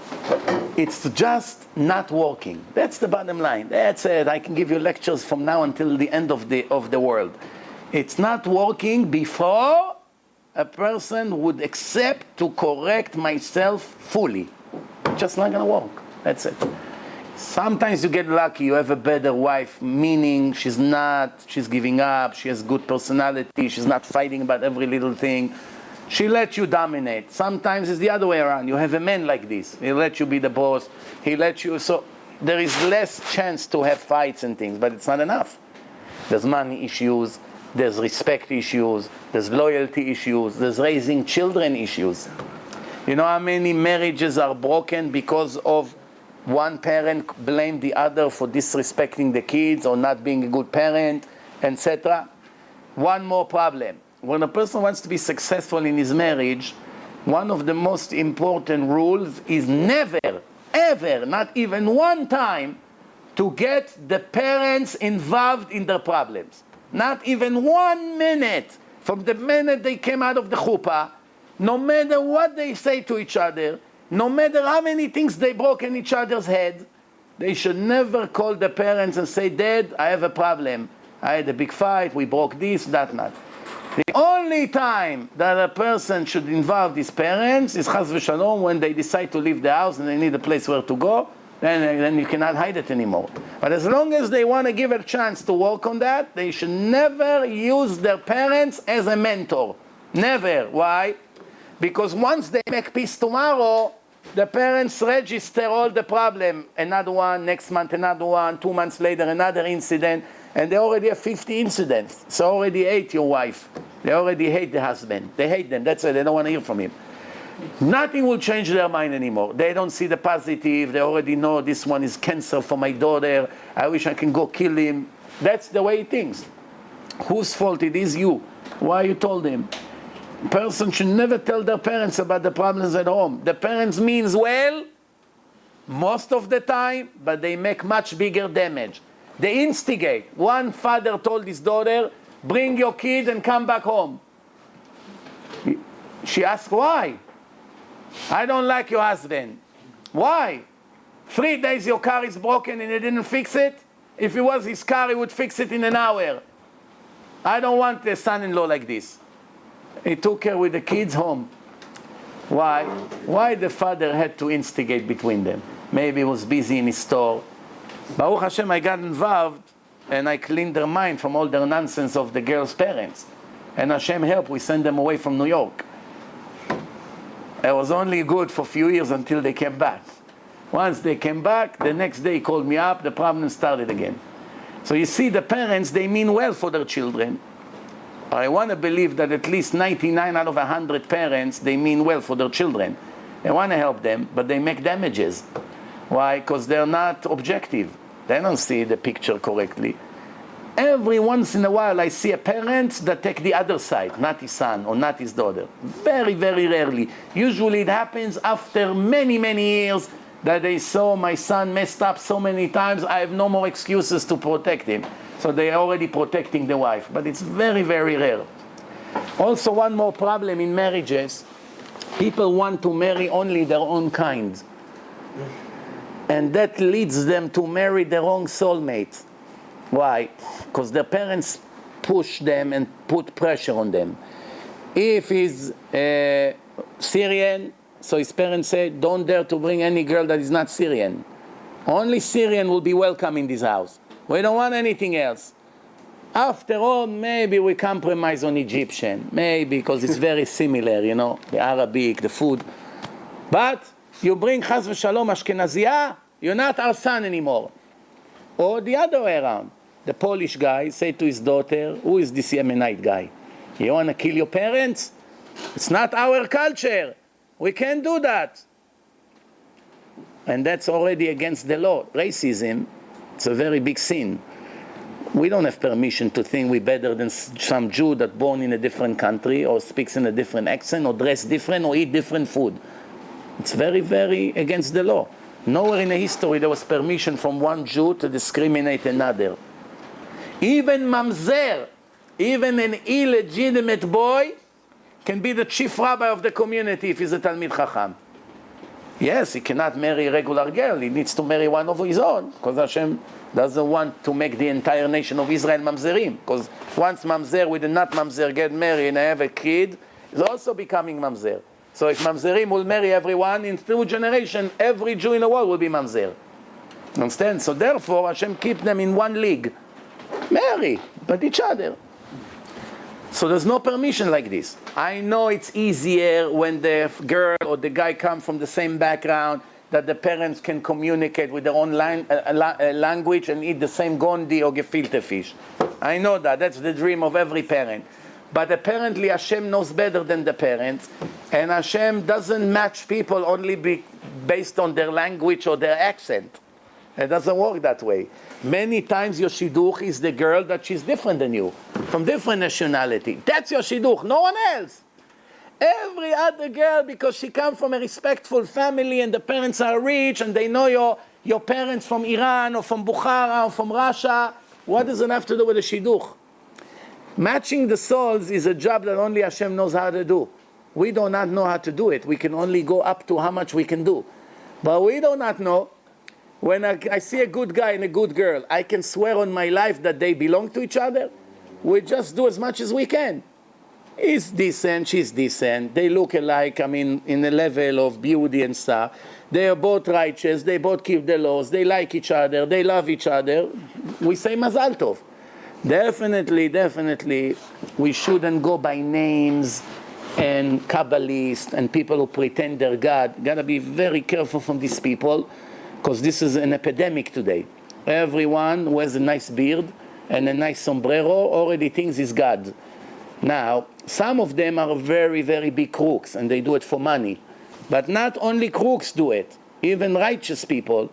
it's just not working. That's the bottom line. That's it. I can give you lectures from now until the end of the world. It's not working before a person would accept to correct myself fully. Just not going to work. That's it. Sometimes you get lucky. You have a better wife, meaning she's giving up. She has good personality. She's not fighting about every little thing. She lets you dominate. Sometimes it's the other way around. You have a man like this. He lets you be the boss. He lets you. So there is less chance to have fights and things, but it's not enough. There's money issues. There's respect issues. There's loyalty issues. There's raising children issues. You know how many marriages are broken because of one parent blamed the other for disrespecting the kids or not being a good parent, etc. One more problem. When a person wants to be successful in his marriage, one of the most important rules is never, ever, not even one time, to get the parents involved in their problems. Not even 1 minute. From the minute they came out of the chuppah, no matter what they say to each other, no matter how many things they broke in each other's head, they should never call the parents and say, Dad, I have a problem. I had a big fight, we broke this, that, not. The only time that a person should involve his parents is chas v'shalom, when they decide to leave the house and they need a place where to go, then you cannot hide it anymore. But as long as they want to give a chance to work on that, they should never use their parents as a mentor. Never. Why? Because once they make peace tomorrow, the parents register all the problem. Another one, next month another one, 2 months later another incident, and they already have 50 incidents. So already hate your wife. They already hate the husband. They hate them. That's why they don't want to hear from him. Nothing will change their mind anymore. They don't see the positive. They already know this one is cancer for my daughter. I wish I can go kill him. That's the way he thinks. Whose fault it is? You. Why you told him? Person should never tell their parents about the problems at home. The parents means well most of the time, but they make much bigger damage. They instigate. One father told his daughter, bring your kid and come back home. She asked, why? I don't like your husband. Why? 3 days your car is broken and he didn't fix it? If it was his car, he would fix it in an hour. I don't want a son-in-law like this. He took her with the kids home. Why? Why the father had to instigate between them? Maybe he was busy in his store. Baruch Hashem, I got involved and I cleaned their mind from all their nonsense of the girl's parents. And Hashem help, we sent them away from New York. It was only good for a few years until they came back. Once they came back, the next day he called me up, the problem started again. So you see, the parents, they mean well for their children. I want to believe that at least 99 out of 100 parents, they mean well for their children. They want to help them, but they make damages. Why? Because they're not objective. They don't see the picture correctly. Every once in a while I see a parent that take the other side, not his son or not his daughter. Very, very rarely. Usually it happens after many, many years that they saw my son messed up so many times, I have no more excuses to protect him. So they are already protecting the wife. But it's very, very rare. Also, one more problem in marriages. People want to marry only their own kind. And that leads them to marry the wrong soulmate. Why? Because their parents push them and put pressure on them. If he's Syrian, so his parents say, don't dare to bring any girl that is not Syrian. Only Syrian will be welcome in this house. We don't want anything else. After all, maybe we compromise on Egyptian. Maybe, because it's very similar, you know, the Arabic, the food. But you bring Chas v'Shalom Ashkenaziyah, you're not our son anymore. Or the other way around. The Polish guy say to his daughter, who is this Yemenite guy? You want to kill your parents? It's not our culture. We can't do that. And that's already against the law. Racism, it's a very big sin. We don't have permission to think we're better than some Jew that born in a different country or speaks in a different accent or dress different or eat different food. It's very, very against the law. Nowhere in the history there was permission from one Jew to discriminate another. Even mamzer, even an illegitimate boy, can be the chief rabbi of the community if he's a Talmid Chacham. Yes, he cannot marry a regular girl. He needs to marry one of his own, because Hashem doesn't want to make the entire nation of Israel mamzerim. Because once mamzer with a not mamzer get married and have a kid, is also becoming mamzer. So if mamzerim will marry everyone, in 2 generations, every Jew in the world will be mamzer. Understand? So therefore, Hashem keep them in one league. Marry, but each other. So there's no permission like this. I know it's easier when the girl or the guy come from the same background, that the parents can communicate with their own language and eat the same gondi or gefilte fish. I know that. That's the dream of every parent. But apparently Hashem knows better than the parents, and Hashem doesn't match people only based on their language or their accent. It doesn't work that way. Many times your shidduch is the girl that she's different than you, from different nationality. That's your shidduch, no one else. Every other girl, because she comes from a respectful family and the parents are rich and they know your parents from Iran or from Bukhara or from Russia, what does it have to do with the shidduch? Matching the souls is a job that only Hashem knows how to do. We do not know how to do it. We can only go up to how much we can do. But we do not know. When I see a good guy and a good girl, I can swear on my life that they belong to each other. We just do as much as we can. He's decent, she's decent. They look alike, in a level of beauty and stuff. They are both righteous, they both keep the laws, they like each other, they love each other. We say Mazal Tov. Definitely, we shouldn't go by names and Kabbalists and people who pretend they're God. Gotta be very careful from these people, because this is an epidemic today. Everyone who has a nice beard and a nice sombrero already thinks he's God. Now, some of them are very, very big crooks, and they do it for money. But not only crooks do it. Even righteous people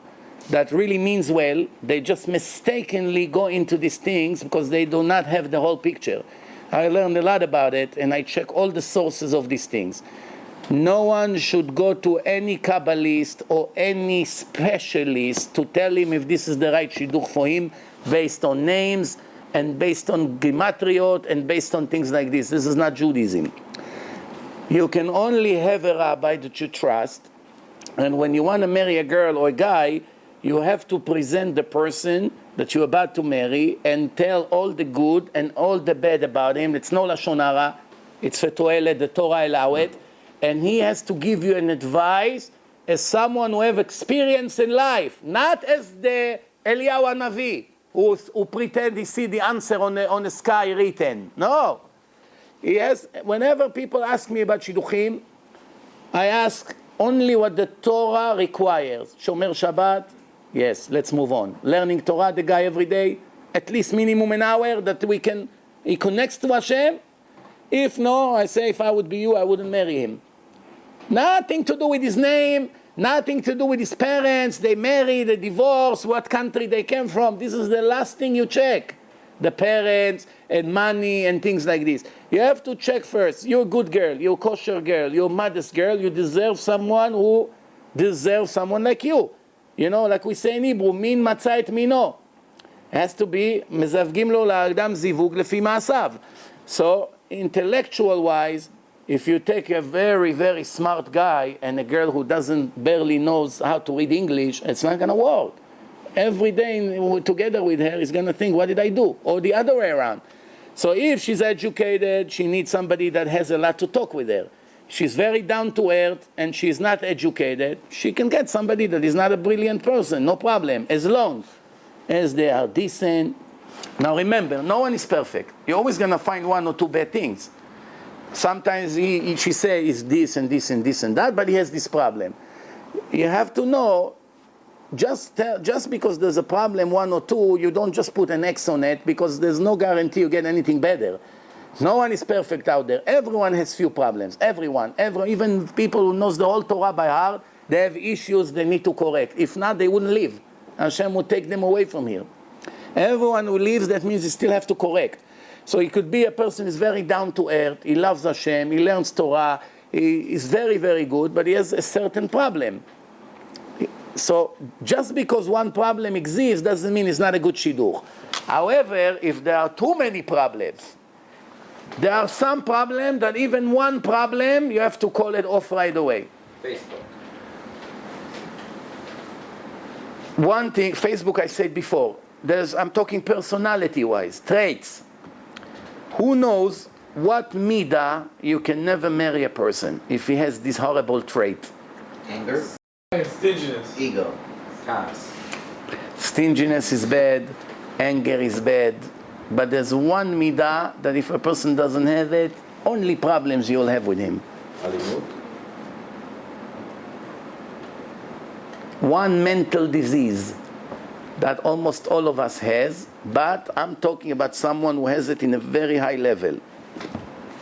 that really means well, they just mistakenly go into these things because they do not have the whole picture. I learned a lot about it, and I check all the sources of these things. No one should go to any Kabbalist or any specialist to tell him if this is the right shidduch for him based on names and based on gematriot and based on things like this. This is not Judaism. You can only have a rabbi that you trust, and when you want to marry a girl or a guy, you have to present the person that you're about to marry and tell all the good and all the bad about him. It's no lashon hara, it's fetoelet, the Torah allow it, and he has to give you an advice as someone who have experience in life, not as the Eliyahu Hanavi who pretend he see the answer on the sky written. No. He has, whenever people ask me about shidduchim, I ask only what the Torah requires. Shomer Shabbat, yes, let's move on. Learning Torah, the guy every day, at least minimum an hour that he connects to Hashem. If no, I say if I would be you, I wouldn't marry him. Nothing to do with his name, nothing to do with his parents, they married, they divorced, what country they came from. This is the last thing you check. The parents and money and things like this. You have to check first. You're a good girl, you're a kosher girl, you're a modest girl, you deserve someone who deserves someone like you. You know, like we say in Hebrew, min matza et mino. It has to be, mezavgim lo la'adam zivug lefi ma'asav. So, intellectual-wise, if you take a very, very smart guy and a girl who barely knows how to read English, it's not going to work. Every day together with her is going to think, what did I do? Or the other way around. So if she's educated, she needs somebody that has a lot to talk with her. She's very down to earth and she's not educated, she can get somebody that is not a brilliant person, no problem, as long as they are decent. Now remember, no one is perfect. You're always going to find one or two bad things. Sometimes she says this and this and this and that, but he has this problem. You have to know, just because there's a problem, one or two, you don't just put an X on it, because there's no guarantee you get anything better. No one is perfect out there. Everyone has few problems. Everyone. Even people who knows the whole Torah by heart, they have issues they need to correct. If not, they wouldn't live. Hashem would take them away from here. Everyone who lives, that means you still have to correct. So it could be a person is very down to earth, he loves Hashem, he learns Torah, he is very, very good, but he has a certain problem. So just because one problem exists doesn't mean it's not a good shidduch. However, if there are too many problems, there are some problems that even one problem, you have to call it off right away. Facebook. One thing, Facebook I said before, I'm talking personality-wise, traits. Who knows what midah you can never marry a person if he has this horrible trait? Anger, Stinginess. ego, Task. Stinginess is bad, anger is bad, but there's one midah that if a person doesn't have it, only problems you'll have with him. Alimut. One mental disease that almost all of us has, but I'm talking about someone who has it in a very high level.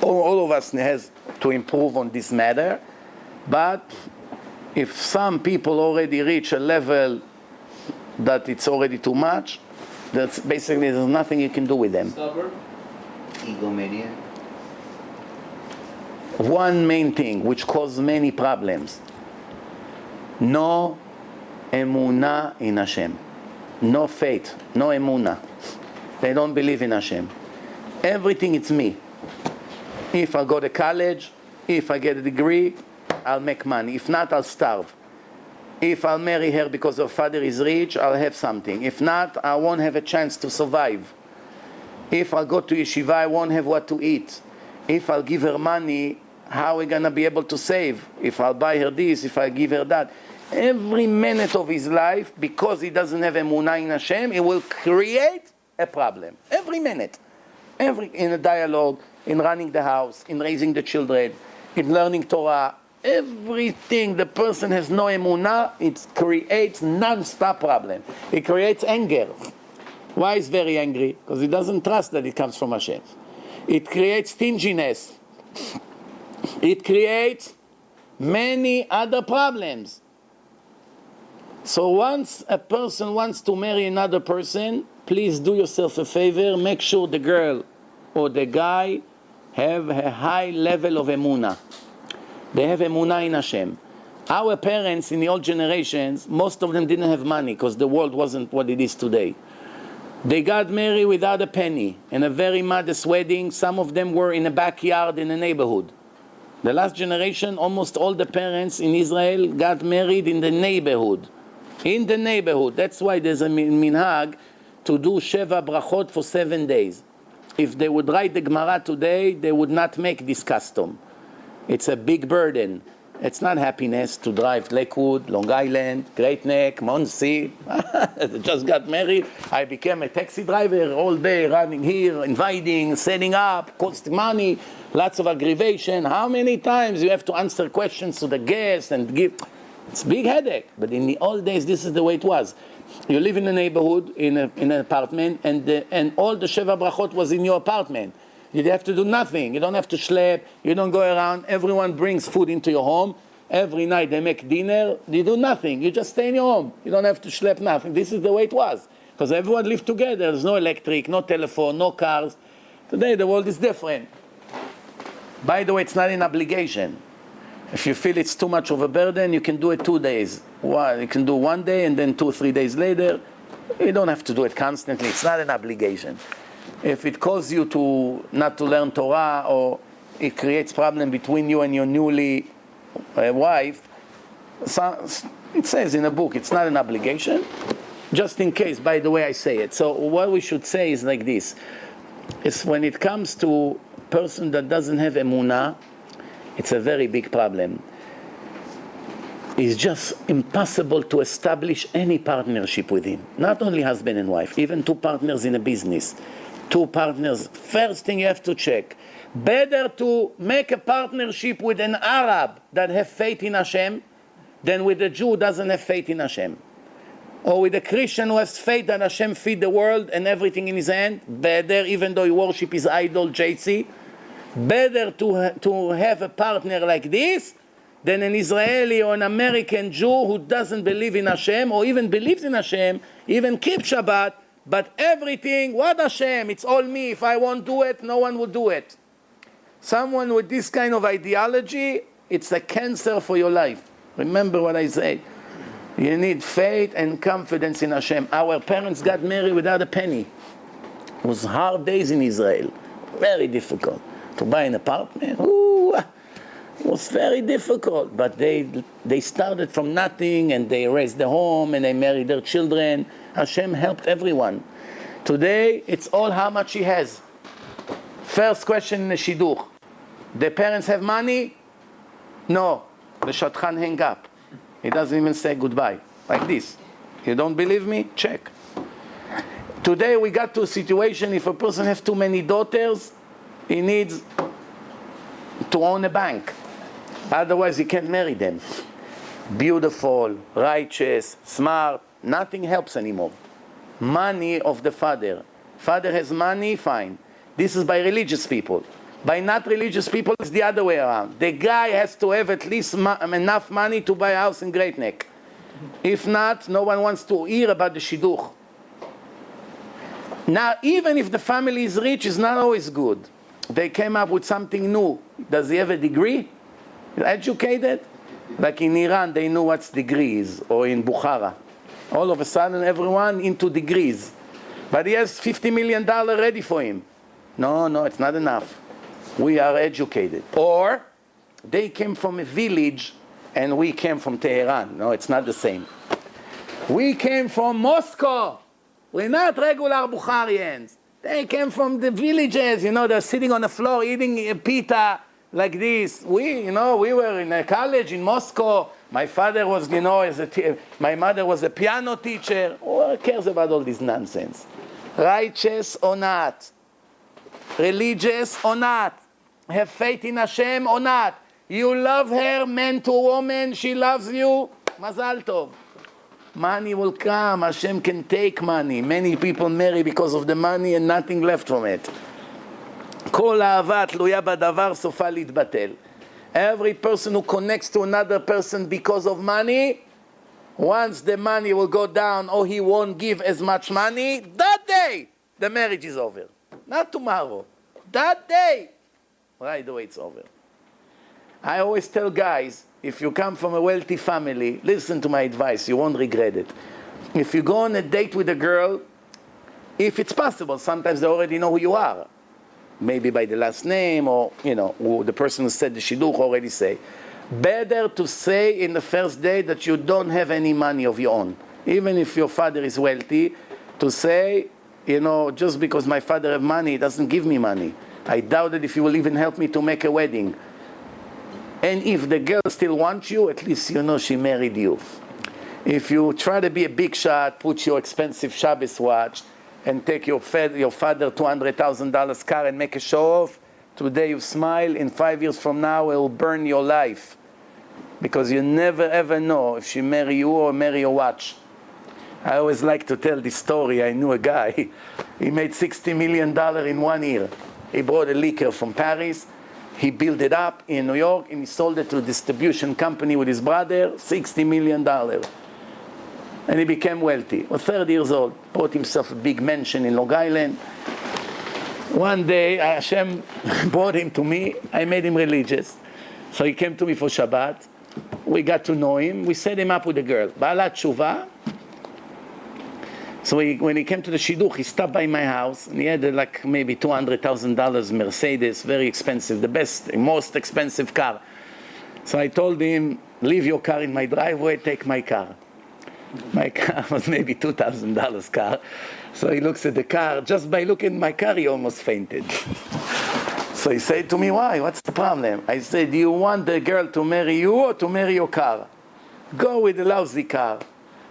All of us has to improve on this matter, but if some people already reach a level that it's already too much, that's basically there's nothing you can do with them. Stubborn. Egomania. One main thing which causes many problems: no emunah in Hashem. No faith, no emunah. They don't believe in Hashem. Everything it's me. If I go to college, if I get a degree, I'll make money. If not, I'll starve. If I'll marry her because her father is rich, I'll have something. If not, I won't have a chance to survive. If I'll go to yeshiva, I won't have what to eat. If I'll give her money, how are we going to be able to save? If I'll buy her this, if I give her that. Every minute of his life, because he doesn't have emunah in Hashem, it will create a problem. Every minute. In a dialogue, in running the house, in raising the children, in learning Torah, everything, the person has no emunah, it creates non-stop problem. It creates anger. Why is very angry? Because he doesn't trust that it comes from Hashem. It creates stinginess. It creates many other problems. So once a person wants to marry another person, please do yourself a favor, make sure the girl or the guy have a high level of emunah. They have emunah in Hashem. Our parents in the old generations, most of them didn't have money because the world wasn't what it is today. They got married without a penny in a very modest wedding. Some of them were in a backyard in a neighborhood. The last generation, almost all the parents in Israel got married in the neighborhood. In the neighborhood. That's why there's a minhag to do Sheva Brachot for 7 days. If they would write the Gemara today, they would not make this custom. It's a big burden. It's not happiness to drive Lakewood, Long Island, Great Neck, Muncie. I just got married. I became a taxi driver all day, running here, inviting, setting up, costing money, lots of aggravation. How many times you have to answer questions to the guests and give? It's a big headache. But in the old days, this is the way it was. You live in a neighborhood, in an apartment, and all the Sheva Brachot was in your apartment. You have to do nothing. You don't have to schlep. You don't go around. Everyone brings food into your home. Every night they make dinner. You do nothing. You just stay in your home. You don't have to schlep nothing. This is the way it was. Because everyone lived together. There's no electric, no telephone, no cars. Today the world is different. By the way, it's not an obligation. If you feel it's too much of a burden, you can do it 2 days. You can do 1 day and then 2-3 days later. You don't have to do it constantly. It's not an obligation. If it causes you to not to learn Torah, or it creates problem between you and your newly wife, it says in a book, it's not an obligation. Just in case, by the way I say it. So what we should say is like this. It's when it comes to a person that doesn't have emunah, it's a very big problem. It's just impossible to establish any partnership with him. Not only husband and wife, even two partners in a business. Two partners, first thing you have to check. Better to make a partnership with an Arab that have faith in Hashem than with a Jew who doesn't have faith in Hashem. Or with a Christian who has faith that Hashem feed the world and everything in his hand. Better, even though he worship his idol, JC. Better to have a partner like this than an Israeli or an American Jew who doesn't believe in Hashem, or even believes in Hashem, even keeps Shabbat, but everything, what Hashem? It's all me. If I won't do it, no one will do it. Someone with this kind of ideology, it's a cancer for your life. Remember what I said. You need faith and confidence in Hashem. Our parents got married without a penny. It was hard days in Israel. Very difficult. To buy an apartment, it was very difficult. But they started from nothing, and they raised the home, and they married their children. Hashem helped everyone. Today, it's all how much he has. First question in the shidduch. The parents have money? No. The shadchan hang up. He doesn't even say goodbye. Like this. You don't believe me? Check. Today we got to a situation, if a person has too many daughters, he needs to own a bank. Otherwise he can't marry them. Beautiful, righteous, smart, nothing helps anymore. Money of the father. Father has money, fine. This is by religious people. By not religious people, it's the other way around. The guy has to have at least enough money to buy a house in Great Neck. If not, no one wants to hear about the shidduch. Now, even if the family is rich, it's not always good. They came up with something new. Does he have a degree? Educated? Like in Iran, they know what degree is, or in Bukhara. All of a sudden, everyone into degrees. But he has $50 million ready for him. No, it's not enough. We are educated. Or they came from a village and we came from Tehran. No, it's not the same. We came from Moscow. We're not regular Bukharians. They came from the villages, they're sitting on the floor eating pita like this. We were in a college in Moscow. My father was, my mother was a piano teacher. Who cares about all this nonsense? Righteous or not? Religious or not? Have faith in Hashem or not? You love her, man to woman, she loves you, Mazal Tov. Money will come, Hashem can take money. Many people marry because of the money and nothing left from it. כל אהבה תלויה בדבר סופה להתבטל. Every person who connects to another person because of money, once the money will go down or he won't give as much money, that day the marriage is over. Not tomorrow. That day, right away it's over. I always tell guys, if you come from a wealthy family, listen to my advice, you won't regret it. If you go on a date with a girl, if it's possible, sometimes they already know who you are. Maybe by the last name, or, who the person who said the shidduch already say. Better to say in the first day that you don't have any money of your own. Even if your father is wealthy, to say, just because my father have money, he doesn't give me money. I doubt it if he will even help me to make a wedding. And if the girl still wants you, at least she married you. If you try to be a big shot, put your expensive Shabbos watch, and take your father $200,000 car and make a show off, today you smile, in 5 years from now it will burn your life. Because you never ever know if she marry you or marry your watch. I always like to tell this story. I knew a guy, he made $60 million in 1 year. He brought a liquor from Paris, he built it up in New York, and he sold it to a distribution company with his brother, $60 million. And he became wealthy. He was 30 years old, bought himself a big mansion in Long Island. One day, Hashem brought him to me. I made him religious. So he came to me for Shabbat. We got to know him. We set him up with a girl. Ba'alat Tshuva. So when he came to the Shidduch, he stopped by my house, and he had maybe $200,000 Mercedes, very expensive, the best, most expensive car. So I told him, leave your car in my driveway, take my car. My car was maybe $2,000 car. So he looks at the car. Just by looking at my car, he almost fainted. So he said to me, why? What's the problem? I said, do you want the girl to marry you or to marry your car? Go with the lousy car.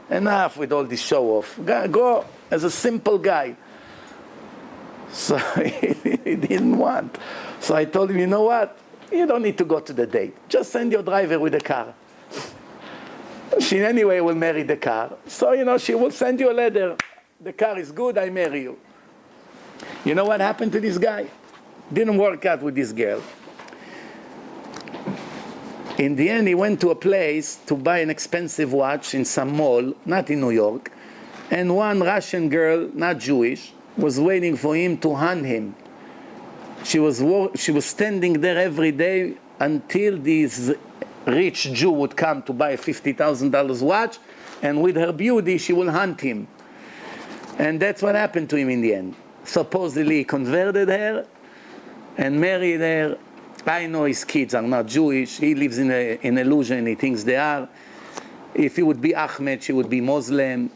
Enough with all this show off. Go as a simple guy. So he didn't want. So I told him, you know what? You don't need to go to the date. Just send your driver with the car. She anyway will marry the car. So, she will send you a letter. The car is good, I marry you. You know what happened to this guy? Didn't work out with this girl. In the end, he went to a place to buy an expensive watch in some mall, not in New York, and one Russian girl, not Jewish, was waiting for him to hunt him. She was standing there every day until this rich Jew would come to buy a $50,000 watch, and with her beauty, she will hunt him. And that's what happened to him in the end. Supposedly, he converted her and married her. I know his kids are not Jewish. He lives in an illusion. He thinks they are. If he would be Ahmed, she would be Muslim.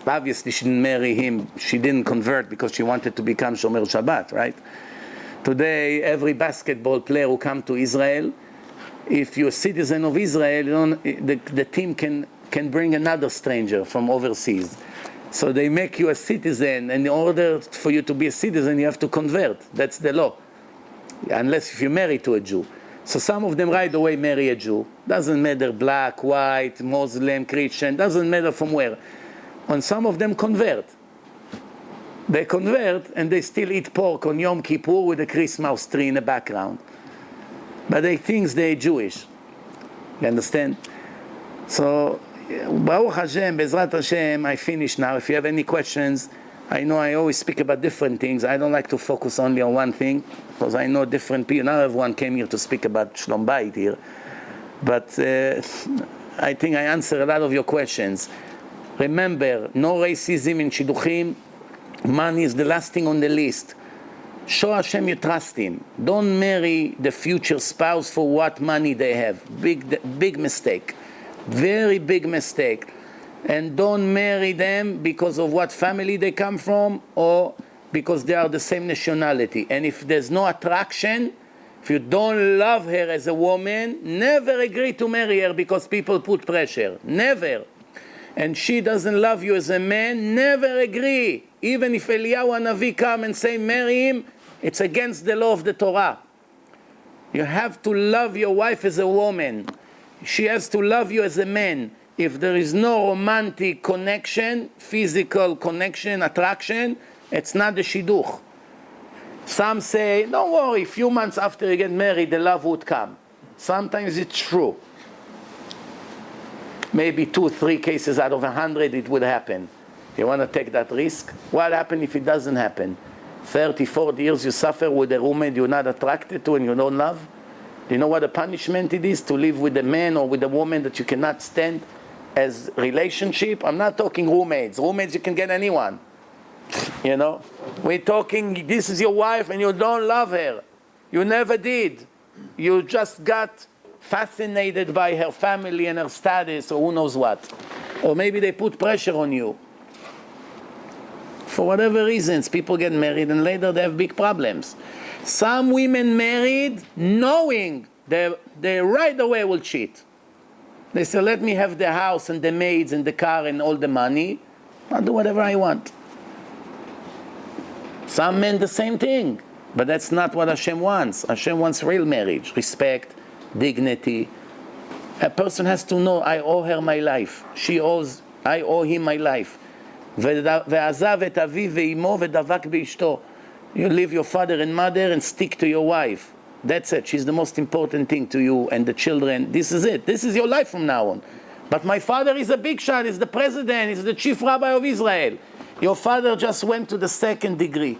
Obviously, she didn't marry him. She didn't convert because she wanted to become Shomer Shabbat, right? Today, every basketball player who comes to Israel, if you're a citizen of Israel, the team can bring another stranger from overseas. So they make you a citizen, and in order for you to be a citizen, you have to convert. That's the law. Unless if you're married to a Jew. So some of them right away marry a Jew. Doesn't matter black, white, Muslim, Christian, doesn't matter from where. And some of them convert. They convert and they still eat pork on Yom Kippur with a Christmas tree in the background. But they think they're Jewish. You understand? So, Baruch Hashem, Bezrat Hashem, I finish now. If you have any questions, I know I always speak about different things. I don't like to focus only on one thing, because I know different people. Not everyone came here to speak about Shlom Bayit here. But I think I answer a lot of your questions. Remember, no racism in Shidduchim. Money is the last thing on the list. Show Hashem you trust Him. Don't marry the future spouse for what money they have. Big mistake. Very big mistake. And don't marry them because of what family they come from or because they are the same nationality. And if there's no attraction, if you don't love her as a woman, never agree to marry her because people put pressure. Never. And she doesn't love you as a man, never agree. Even if Eliyahu Hanavi come and say marry him, it's against the law of the Torah. You have to love your wife as a woman. She has to love you as a man. If there is no romantic connection, physical connection, attraction, it's not the shidduch. Some say, don't worry, a few months after you get married, the love would come. Sometimes it's true. Maybe 2-3 cases out of 100 it would happen. You want to take that risk? What happens if it doesn't happen? 30-40 years you suffer with a roommate you're not attracted to and you don't love? Do you know what a punishment it is to live with a man or with a woman that you cannot stand as relationship? I'm not talking roommates. Roommates you can get anyone. We're talking this is your wife and you don't love her. You never did. You just got fascinated by her family and her status or who knows what. Or maybe they put pressure on you. For whatever reasons, people get married and later they have big problems. Some women married knowing they right away will cheat. They say, let me have the house and the maids and the car and all the money. I'll do whatever I want. Some men the same thing. But that's not what Hashem wants. Hashem wants real marriage, respect, dignity. A person has to know, I owe her my life. I owe him my life. ועזב את אביו ואמו ודבק באשתו. You leave your father and mother and stick to your wife. That's it. She's the most important thing to you and the children. This is it. This is your life from now on. But my father is a big shot. He's the president. He's the chief rabbi of Israel. Your father just went to the second degree.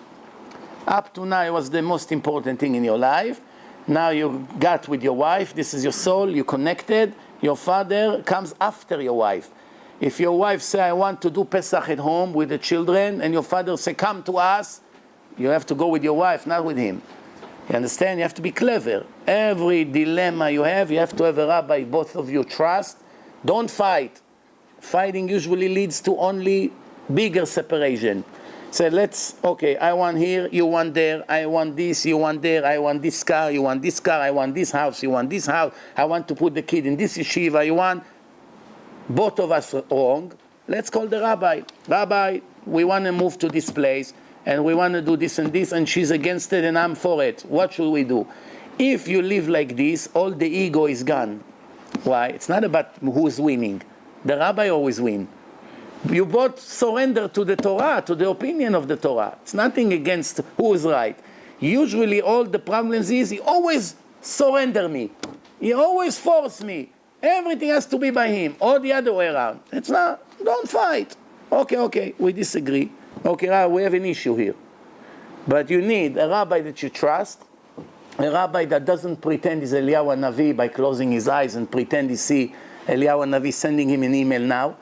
Up to now, it was the most important thing in your life. Now you got with your wife. This is your soul. You connected. Your father comes after your wife. If your wife say, I want to do Pesach at home with the children, and your father say, come to us, you have to go with your wife, not with him. You understand? You have to be clever. Every dilemma you have to have a rabbi both of you trust. Don't fight. Fighting usually leads to only bigger separation. Say, okay, I want here, you want there, I want this, you want there, I want this car, you want this car, I want this house, you want this house, I want to put the kid in this yeshiva, you want. Both of us wrong. Let's call the rabbi. Rabbi, we want to move to this place, and we want to do this and this, and she's against it, and I'm for it. What should we do? If you live like this, all the ego is gone. Why? It's not about who's winning. The rabbi always wins. You both surrender to the Torah, to the opinion of the Torah. It's nothing against who is right. Usually all the problems is, he always surrender me. He always force me. Everything has to be by him, or the other way around. It's not, don't fight. Okay, we disagree. Okay, we have an issue here. But you need a rabbi that you trust, a rabbi that doesn't pretend he's Eliyahu Navi by closing his eyes and pretend he see Eliyahu Navi sending him an email now.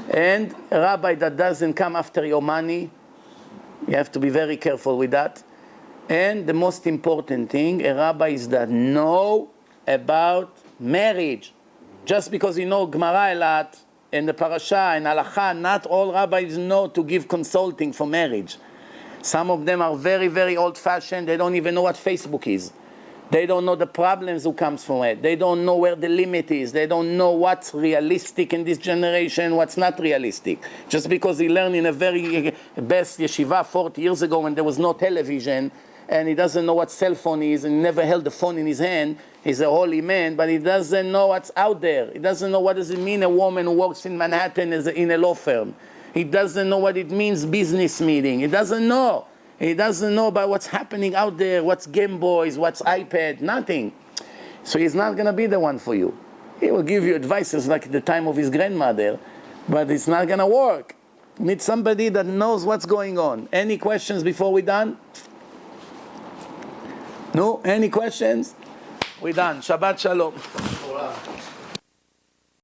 And a rabbi that doesn't come after your money. You have to be very careful with that. And the most important thing, a rabbi is that know about marriage. Just because you know Gemara a lot and the parasha and Halacha, not all rabbis know to give consulting for marriage. Some of them are very, very old-fashioned. They don't even know what Facebook is. They don't know the problems who comes from it. They don't know where the limit is. They don't know what's realistic in this generation, what's not realistic. Just because he learned in a very best yeshiva 40 years ago when there was no television, and he doesn't know what cell phone is, and never held the phone in his hand, he's a holy man, but he doesn't know what's out there. He doesn't know what does it mean a woman who works in Manhattan in a law firm. He doesn't know what it means business meeting. He doesn't know. He doesn't know about what's happening out there, what's Game Boys, what's iPad, nothing. So he's not going to be the one for you. He will give you advices like at the time of his grandmother, but it's not going to work. You need somebody that knows what's going on. Any questions before we're done? No? Any questions? We're done. Shabbat Shalom.